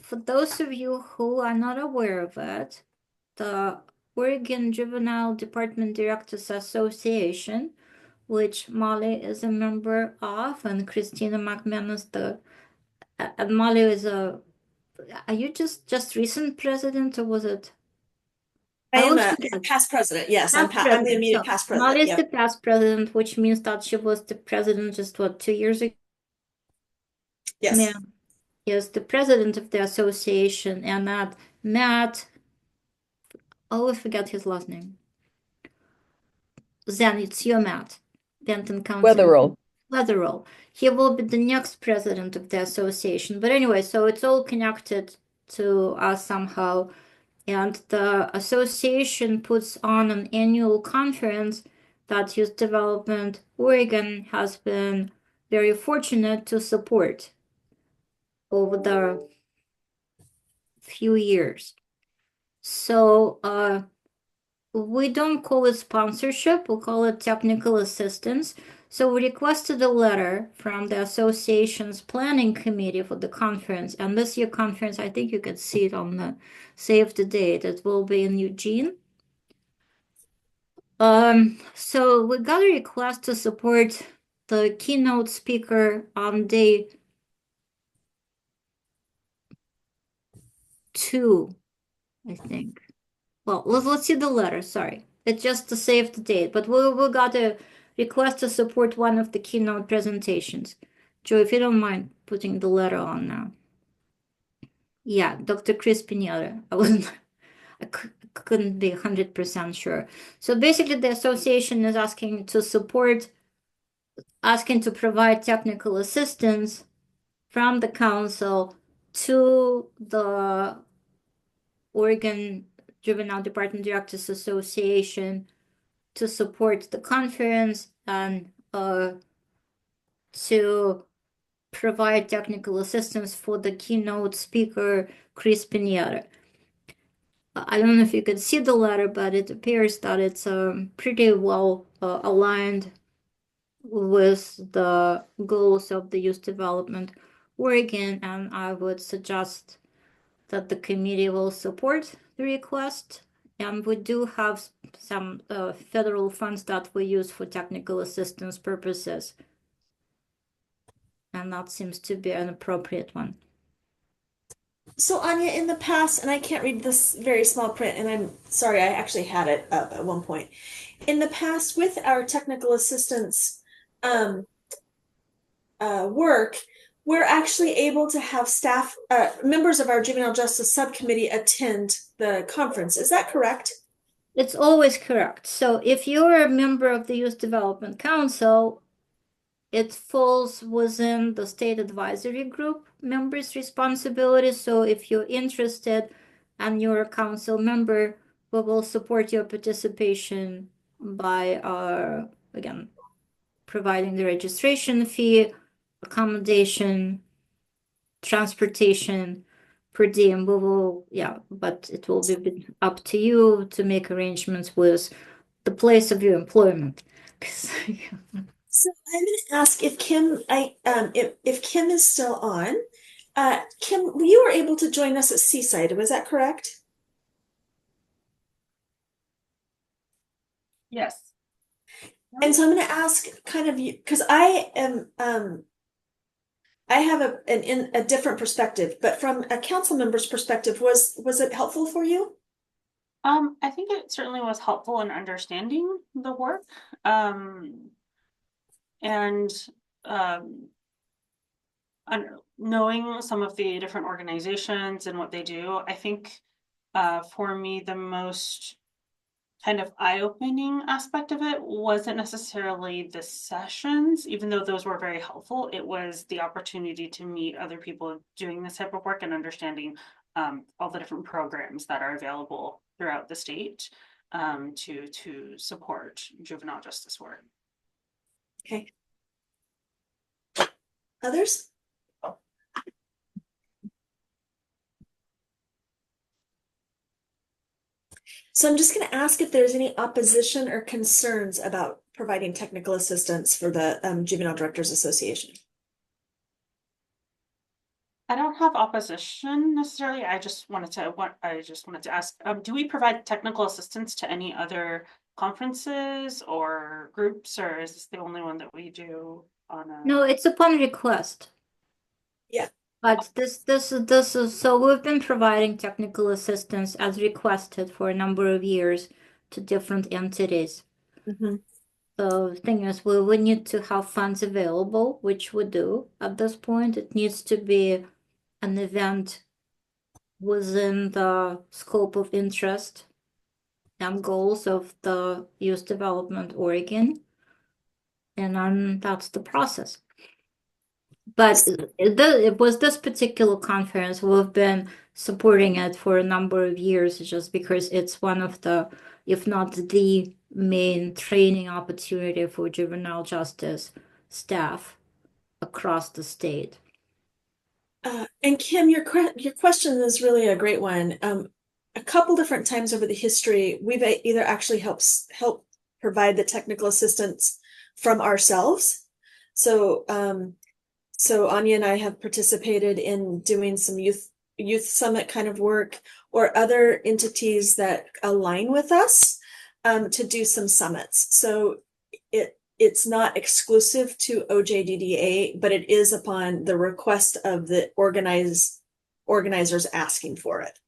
[SPEAKER 4] for those of you who are not aware of it, the Oregon Juvenile Department Directors Association, which Molly is a member of, and Christina McManus, and Molly is are you just recent president, or was it?
[SPEAKER 1] I am a past president. Yes, I'm the immediate past president.
[SPEAKER 4] Molly is the past president, which means that she was the president just 2 years ago.
[SPEAKER 1] Yes.
[SPEAKER 4] Is the president of the association, and that Matt, I always forget his last name. Then it's your Matt, Benton County. Weatherall. He will be the next president of the association. But anyway, so it's all connected to us somehow. And the association puts on an annual conference that Youth Development Oregon has been very fortunate to support over the few years. So we don't call it sponsorship, we call it technical assistance. So we requested a letter from the association's planning committee for the conference. And this year conference, I think you can see it on the save the date. It will be in Eugene. So we got a request to support the keynote speaker on day 2, I think. Well, let's see the letter. Sorry, it's just to save the date. But we got a request to support one of the keynote presentations. Joe, if you don't mind putting the letter on now. Yeah, Dr. Chris Pineda. I couldn't be 100% sure. So basically, the association is asking to provide technical assistance from the council to the Oregon Juvenile Department Directors Association to support the conference and to provide technical assistance for the keynote speaker, Chris Pinheiro. I don't know if you could see the letter, but it appears that it's pretty well aligned with the goals of the Youth Development Oregon, and I would suggest that the committee will support the request. And we do have some federal funds that we use for technical assistance purposes. And that seems to be an appropriate one.
[SPEAKER 1] So Anya, in the past, and I can't read this very small print, and I'm sorry, I actually had it up at one point. In the past, with our technical assistance work, we're actually able to have staff, members of our Juvenile Justice Subcommittee attend the conference. Is that correct?
[SPEAKER 4] It's always correct. So if you're a member of the Youth Development Council, it falls within the state advisory group members' responsibility. So if you're interested and you're a council member, we will support your participation by, again, providing the registration fee, accommodation, transportation, per diem. We will, yeah, but it will be up to you to make arrangements with the place of your employment.
[SPEAKER 1] So I'm going to ask if Kim, if Kim is still on. Kim, you were able to join us at Seaside, was that correct?
[SPEAKER 2] Yes.
[SPEAKER 1] And so I'm going to ask kind of you, because I am, I have a different perspective, but from a council member's perspective, was it helpful for you?
[SPEAKER 2] I think it certainly was helpful in understanding the work. And knowing some of the different organizations and what they do, I think for me, the most kind of eye-opening aspect of it wasn't necessarily the sessions, even though those were very helpful. It was the opportunity to meet other people doing this type of work and understanding all the different programs that are available throughout the state to support juvenile justice work.
[SPEAKER 1] Okay. Others? So I'm just going to ask if there's any opposition or concerns about providing technical assistance for the Juvenile Directors Association.
[SPEAKER 2] I don't have opposition necessarily. I just wanted to ask, do we provide technical assistance to any other conferences or groups, or is this the only one that we do on a...
[SPEAKER 4] No, it's upon request.
[SPEAKER 1] Yeah.
[SPEAKER 4] But this is so we've been providing technical assistance as requested for a number of years to different entities.
[SPEAKER 1] Mm-hmm.
[SPEAKER 4] So the thing is, we need to have funds available, which we do at this point. It needs to be an event within the scope of interest and goals of the Youth Development Oregon. And then that's the process. But it was this particular conference, we've been supporting it for a number of years just because it's one of the, if not the main training opportunity for juvenile justice staff across the state.
[SPEAKER 1] And Kim, your question is really a great one. A couple different times over the history, we've either actually helped provide the technical assistance from ourselves. So Anya and I have participated in doing some youth summit kind of work, or other entities that align with us to do some summits. So it's not exclusive to OJDDA, but it is upon the request of the organizers asking for it.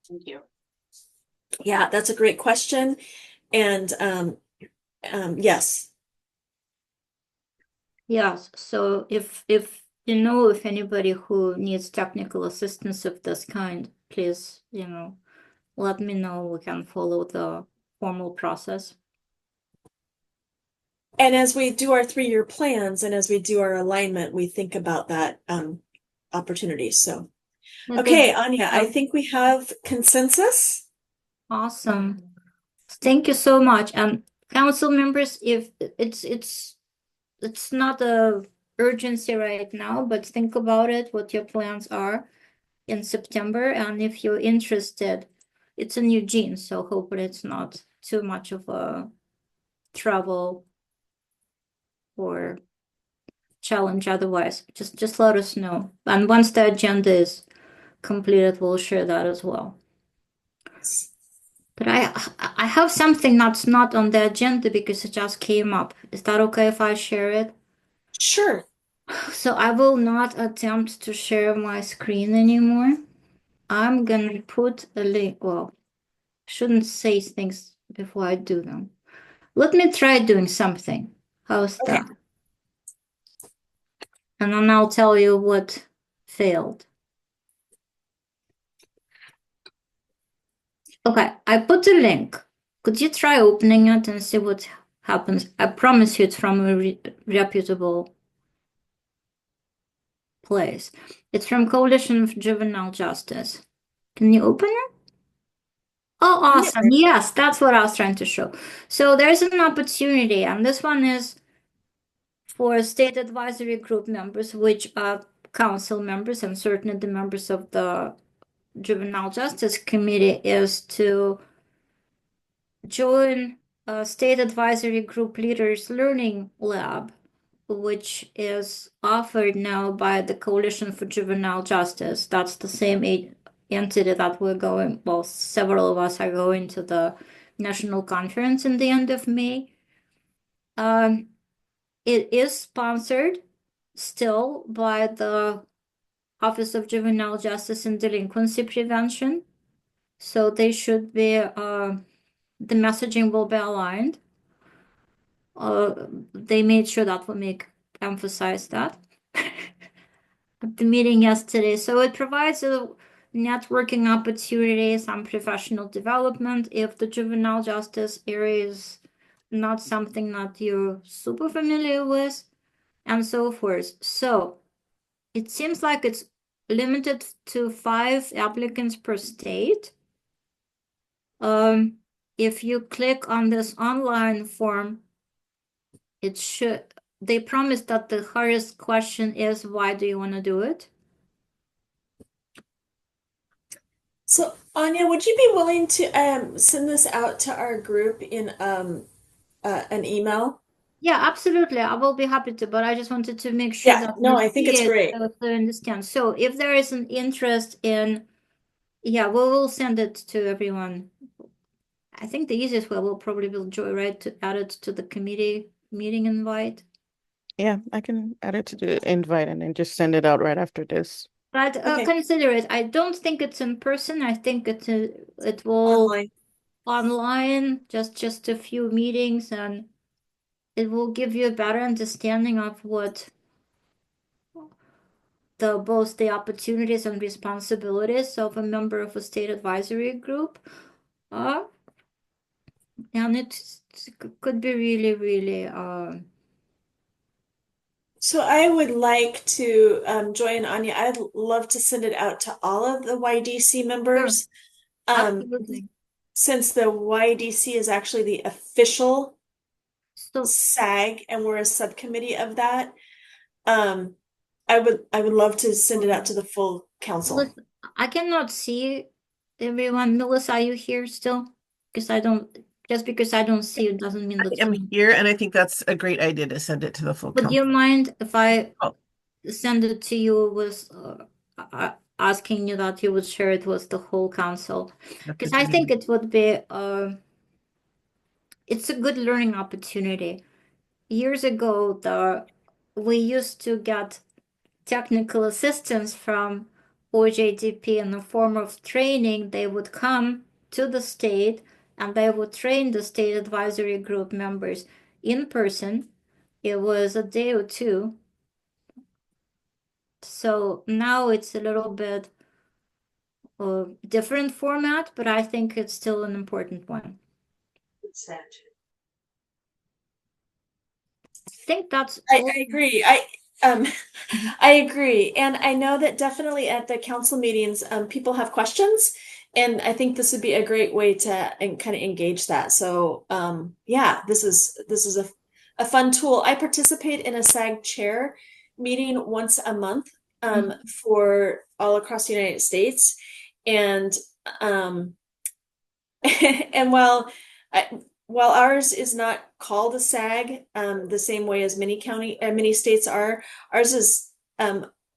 [SPEAKER 2] Thank you.
[SPEAKER 1] Yeah, that's a great question. And yes.
[SPEAKER 4] Yes, so if you know if anybody who needs technical assistance of this kind, please, let me know. We can follow the formal process.
[SPEAKER 1] And as we do our 3-year plans and as we do our alignment, we think about that opportunities. So,
[SPEAKER 4] Yeah,
[SPEAKER 1] okay, Anya, I think we have consensus.
[SPEAKER 4] Awesome. Thank you so much. And council members, if it's not a urgency right now, but think about it, what your plans are in September. And if you're interested, it's in Eugene, so hopefully it's not too much of a travel or challenge otherwise. Just let us know. And once the agenda is completed, we'll share that as well. But I have something that's not on the agenda because it just came up. Is that okay if I share it?
[SPEAKER 1] Sure.
[SPEAKER 4] So I will not attempt to share my screen anymore. I'm gonna put a link. Well, shouldn't say things before I do them. Let me try doing something. How's that? And then I'll tell you what failed. Okay, I put a link. Could you try opening it and see what happens? I promise you it's from a reputable place. It's from Coalition of Juvenile Justice. Can you open it? Oh, awesome. Yes, that's what I was trying to show. So there's an opportunity, and this one is for state advisory group members, which are council members and certainly the members of the Juvenile Justice Committee, is to join a state advisory group leaders learning lab, which is offered now by the Coalition for Juvenile Justice. That's the same entity that we're going, well, several of us are going to the national conference in the end of May. It is sponsored still by the Office of Juvenile Justice and Delinquency Prevention. So they should be, the messaging will be aligned. They made sure that we emphasize that at the meeting yesterday. So it provides a networking opportunity, some professional development if the juvenile justice area is not something that you're super familiar with, and so forth. So it seems like it's limited to 5 applicants per state. If you click on this online form, they promise that the hardest question is, why do you want to do it?
[SPEAKER 1] So, Anya, would you be willing to send this out to our group in an email?
[SPEAKER 4] Yeah, absolutely. I will be happy to, but I just wanted to make sure that
[SPEAKER 1] no, I think it's great.
[SPEAKER 4] So they understand. So if there is an interest in, yeah, we will send it to everyone. I think the easiest way will probably be Joy, to add it to the committee meeting invite.
[SPEAKER 5] Yeah, I can add it to the invite and then just send it out right after this.
[SPEAKER 4] But consider it. I don't think it's in person. I think it will online, just a few meetings, and it will give you a better understanding of what both the opportunities and responsibilities of a member of a state advisory group are. And it could be really, really
[SPEAKER 1] So I would like to Joy and Anya, I'd love to send it out to all of the YDC members.
[SPEAKER 4] Absolutely.
[SPEAKER 1] Since the YDC is actually the official SAG and we're a subcommittee of that. I would love to send it out to the full council.
[SPEAKER 4] Listen, I cannot see everyone. Melissa, are you here still? Because because I don't see it doesn't mean that
[SPEAKER 6] I'm here, and I think that's a great idea to send it to the full
[SPEAKER 4] Would
[SPEAKER 6] council.
[SPEAKER 4] you mind if I send it to you with asking you that you would share it with the whole council? Because I think it would be it's a good learning opportunity. Years ago, we used to get technical assistance from OJDDA in the form of training. They would come to the state and they would train the state advisory group members in person. It was a day or two. So now it's a little bit different format, but I think it's still an important one. I think that's
[SPEAKER 1] I agree. I agree. And I know that definitely at the council meetings, people have questions. And I think this would be a great way to kind of engage that. So yeah, this is a fun tool. I participate in a SAG chair meeting once a month for all across the United States. And and while ours is not called a SAG, the same way as many states are, ours is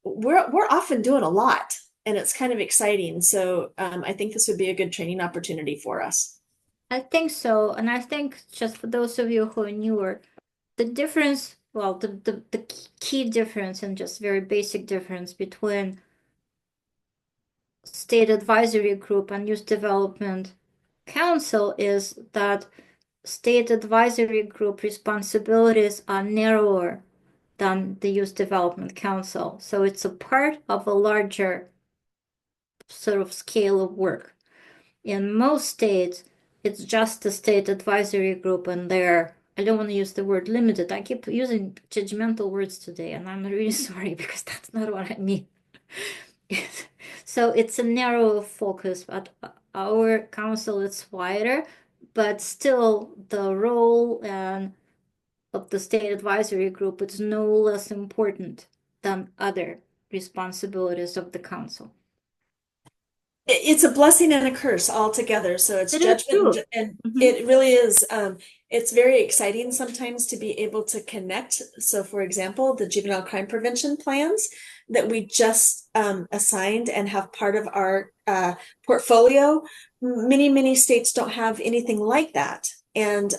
[SPEAKER 1] we're often doing a lot, and it's kind of exciting. So I think this would be a good training opportunity for us.
[SPEAKER 4] I think so, and I think just for those of you who are newer, the difference, well, the key difference and just very basic difference between State Advisory Group and Youth Development Council is that State Advisory Group responsibilities are narrower than the Youth Development Council. So it's a part of a larger sort of scale of work. In most states, it's just the State Advisory Group, and I don't want to use the word limited. I keep using judgmental words today, and I'm really sorry because that's not what I mean. So it's a narrow focus, but our council is wider, but still the role of the State Advisory Group is no less important than other responsibilities of the council.
[SPEAKER 1] It's a blessing and a curse all together. So it's judgment, and it really is. It's very exciting sometimes to be able to connect. So, for example, the juvenile crime prevention plans that we just assigned and have part of our portfolio, many states don't have anything like that. And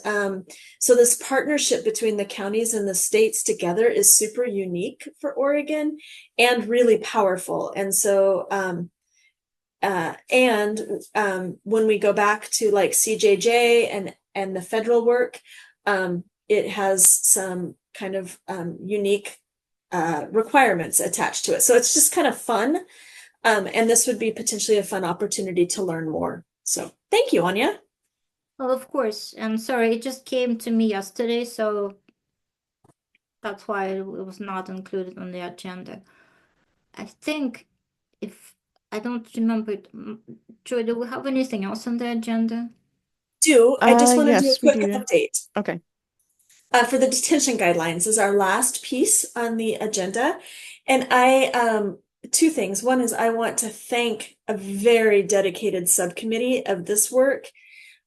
[SPEAKER 1] so this partnership between the counties and the states together is super unique for Oregon and really powerful. And so when we go back to like CJJ and the federal work, it has some kind of unique requirements attached to it. So it's just kind of fun. And this would be potentially a fun opportunity to learn more. So thank you, Anya.
[SPEAKER 4] Well, of course. And sorry, it just came to me yesterday, so that's why it was not included on the agenda. I think I don't remember. Joy, do we have anything else on the agenda?
[SPEAKER 1] I just want to do a
[SPEAKER 5] Yes,
[SPEAKER 1] quick
[SPEAKER 5] we do.
[SPEAKER 1] update.
[SPEAKER 5] Okay.
[SPEAKER 1] For the detention guidelines is our last piece on the agenda. And two things. One is I want to thank a very dedicated subcommittee of this work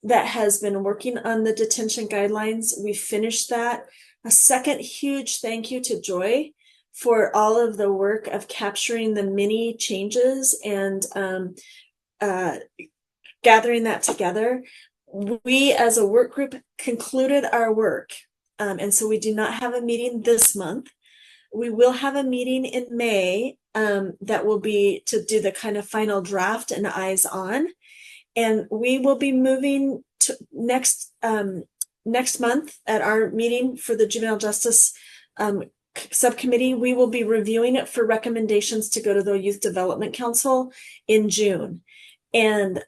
[SPEAKER 1] that has been working on the detention guidelines. We finished that. A second huge thank you to Joy for all of the work of capturing the many changes and gathering that together. We as a work group concluded our work. And so we do not have a meeting this month. We will have a meeting in May that will be to do the kind of final draft and eyes on. And we will be moving to next month at our meeting for the Juvenile Justice Subcommittee. We will be reviewing it for recommendations to go to the Youth Development Council in June. And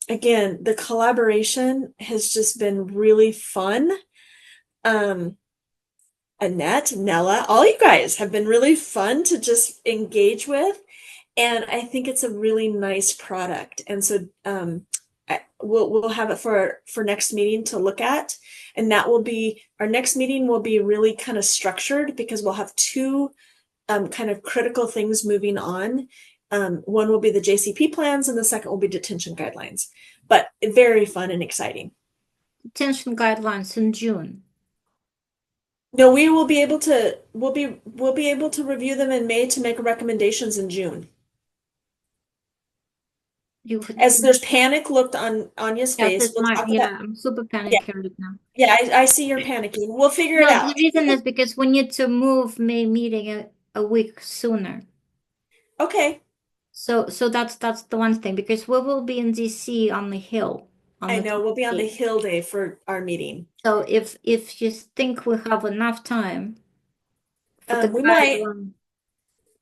[SPEAKER 1] again, the collaboration has just been really fun. Annette, Nella, all you guys have been really fun to just engage with. And I think it's a really nice product. And so we'll have it for next meeting to look at. And that will be, our next meeting will be really kind of structured because we'll have two kind of critical things moving on. One will be the JCP plans and the second will be detention guidelines, but very fun and exciting.
[SPEAKER 4] Detention guidelines in June.
[SPEAKER 1] No, we will be able to, we'll be able to review them in May to make recommendations in June. As there's panic looked on Anya's face, we'll talk about.
[SPEAKER 4] I'm super panicking right now.
[SPEAKER 1] Yeah, I see you're panicking. We'll figure it out.
[SPEAKER 4] The reason is because we need to move May meeting a week sooner.
[SPEAKER 1] Okay.
[SPEAKER 4] So that's the one thing, because we will be in DC on the Hill.
[SPEAKER 1] I know we'll be on the Hill day for our meeting.
[SPEAKER 4] So if you think we have enough time,
[SPEAKER 1] we might.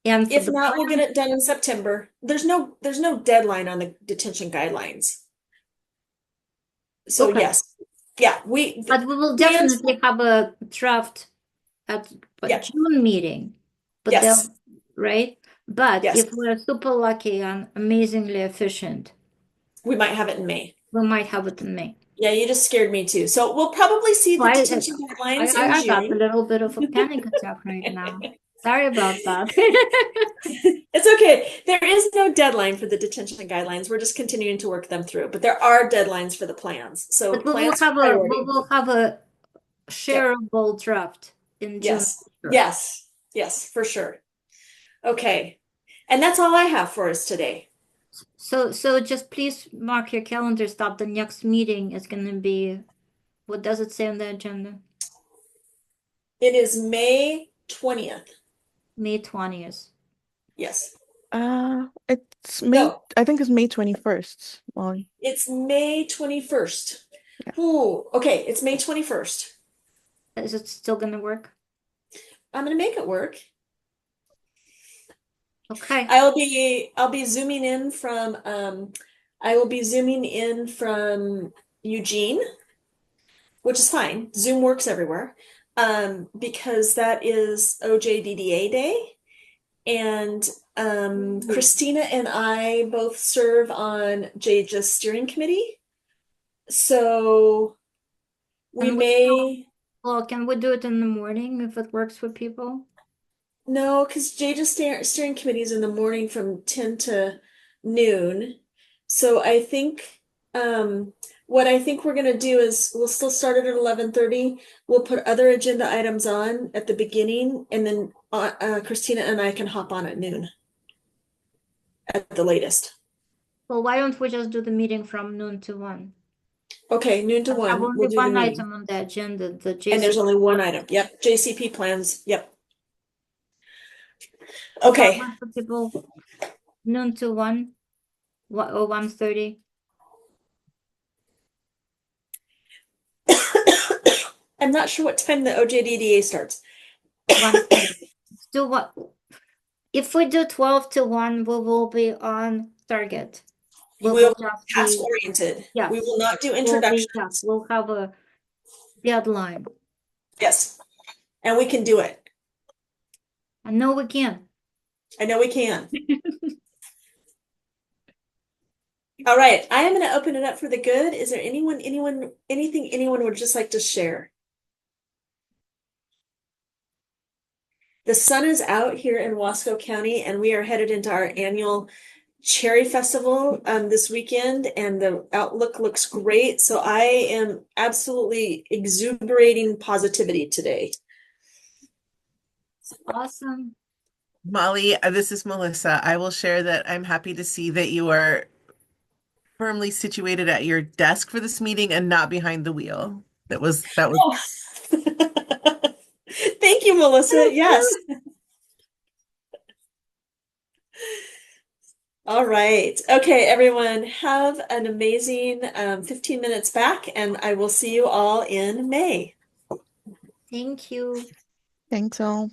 [SPEAKER 1] And if not, we'll get it done in September. There's no deadline on the detention guidelines. So yes, yeah,
[SPEAKER 4] but we will definitely have a draft at
[SPEAKER 1] Yeah.
[SPEAKER 4] June meeting, but
[SPEAKER 1] Yes.
[SPEAKER 4] right? But
[SPEAKER 1] Yes.
[SPEAKER 4] if we're super lucky and amazingly efficient,
[SPEAKER 1] We might have it in May.
[SPEAKER 4] we might have it in May.
[SPEAKER 1] Yeah, you just scared me too. So we'll probably see the
[SPEAKER 4] Well,
[SPEAKER 1] detention guidelines in
[SPEAKER 4] I got a
[SPEAKER 1] June.
[SPEAKER 4] little bit of a panic attack right now. Sorry about that.
[SPEAKER 1] It's okay. There is no deadline for the detention guidelines. We're just continuing to work them through, but there are deadlines for the plans. So
[SPEAKER 4] But we will
[SPEAKER 1] plans
[SPEAKER 4] have
[SPEAKER 1] priority.
[SPEAKER 4] we will have a shareable draft in June.
[SPEAKER 1] Yes. Yes. Yes, for sure. Okay. And that's all I have for us today.
[SPEAKER 4] So just please mark your calendars that the next meeting is going to be, what does it say on the agenda?
[SPEAKER 1] It is May 20th.
[SPEAKER 4] May 20th.
[SPEAKER 1] Yes.
[SPEAKER 5] It's May. I think it's May 21st. Molly.
[SPEAKER 1] It's May 21st. Yeah. Ooh, okay. It's May 21st.
[SPEAKER 4] Is it still going to work?
[SPEAKER 1] I'm going to make it work.
[SPEAKER 4] Okay.
[SPEAKER 1] I'll be zooming in from Eugene, which is fine. Zoom works everywhere. Because that is OJDDA Day. And Christina and I both serve on JJ's steering committee. So we may.
[SPEAKER 4] Well, can we do it in the morning if it works for people?
[SPEAKER 1] No, because JJ's steering committee is in the morning from 10 to noon. So I think what I think we're gonna do is we'll still start it at 11:30. We'll put other agenda items on at the beginning, and then Christina and I can hop on at noon at the latest.
[SPEAKER 4] Well, why don't we just do the meeting from noon to 1?
[SPEAKER 1] Okay, noon to 1.
[SPEAKER 4] I have only one item on the agenda.
[SPEAKER 1] And there's only one item. Yep, JCP plans. Yep. Okay.
[SPEAKER 4] For people, noon to 1 or 1:30.
[SPEAKER 1] I'm not sure what time the OJDDA starts.
[SPEAKER 4] Do what? If we do 12 to 1, we will be on target.
[SPEAKER 1] We'll be task oriented.
[SPEAKER 4] Yes.
[SPEAKER 1] We will not do introductions.
[SPEAKER 4] We'll have a deadline.
[SPEAKER 1] Yes. And we can do it.
[SPEAKER 4] I know we can.
[SPEAKER 1] I know we can. All right. I am going to open it up for the good. Is there anything anyone would just like to share? The sun is out here in Wasco County, and we are headed into our annual Cherry Festival this weekend, and the outlook looks great. So I am absolutely exuberating positivity today.
[SPEAKER 4] Awesome.
[SPEAKER 6] Molly, this is Melissa. I will share that I'm happy to see that you are firmly situated at your desk for this meeting and not behind the wheel. That was.
[SPEAKER 1] Oh. Thank you, Melissa. Yes. All right. Okay, everyone, have an amazing 15 minutes back, and I will see you all in May.
[SPEAKER 4] Thank you.
[SPEAKER 5] Thanks all.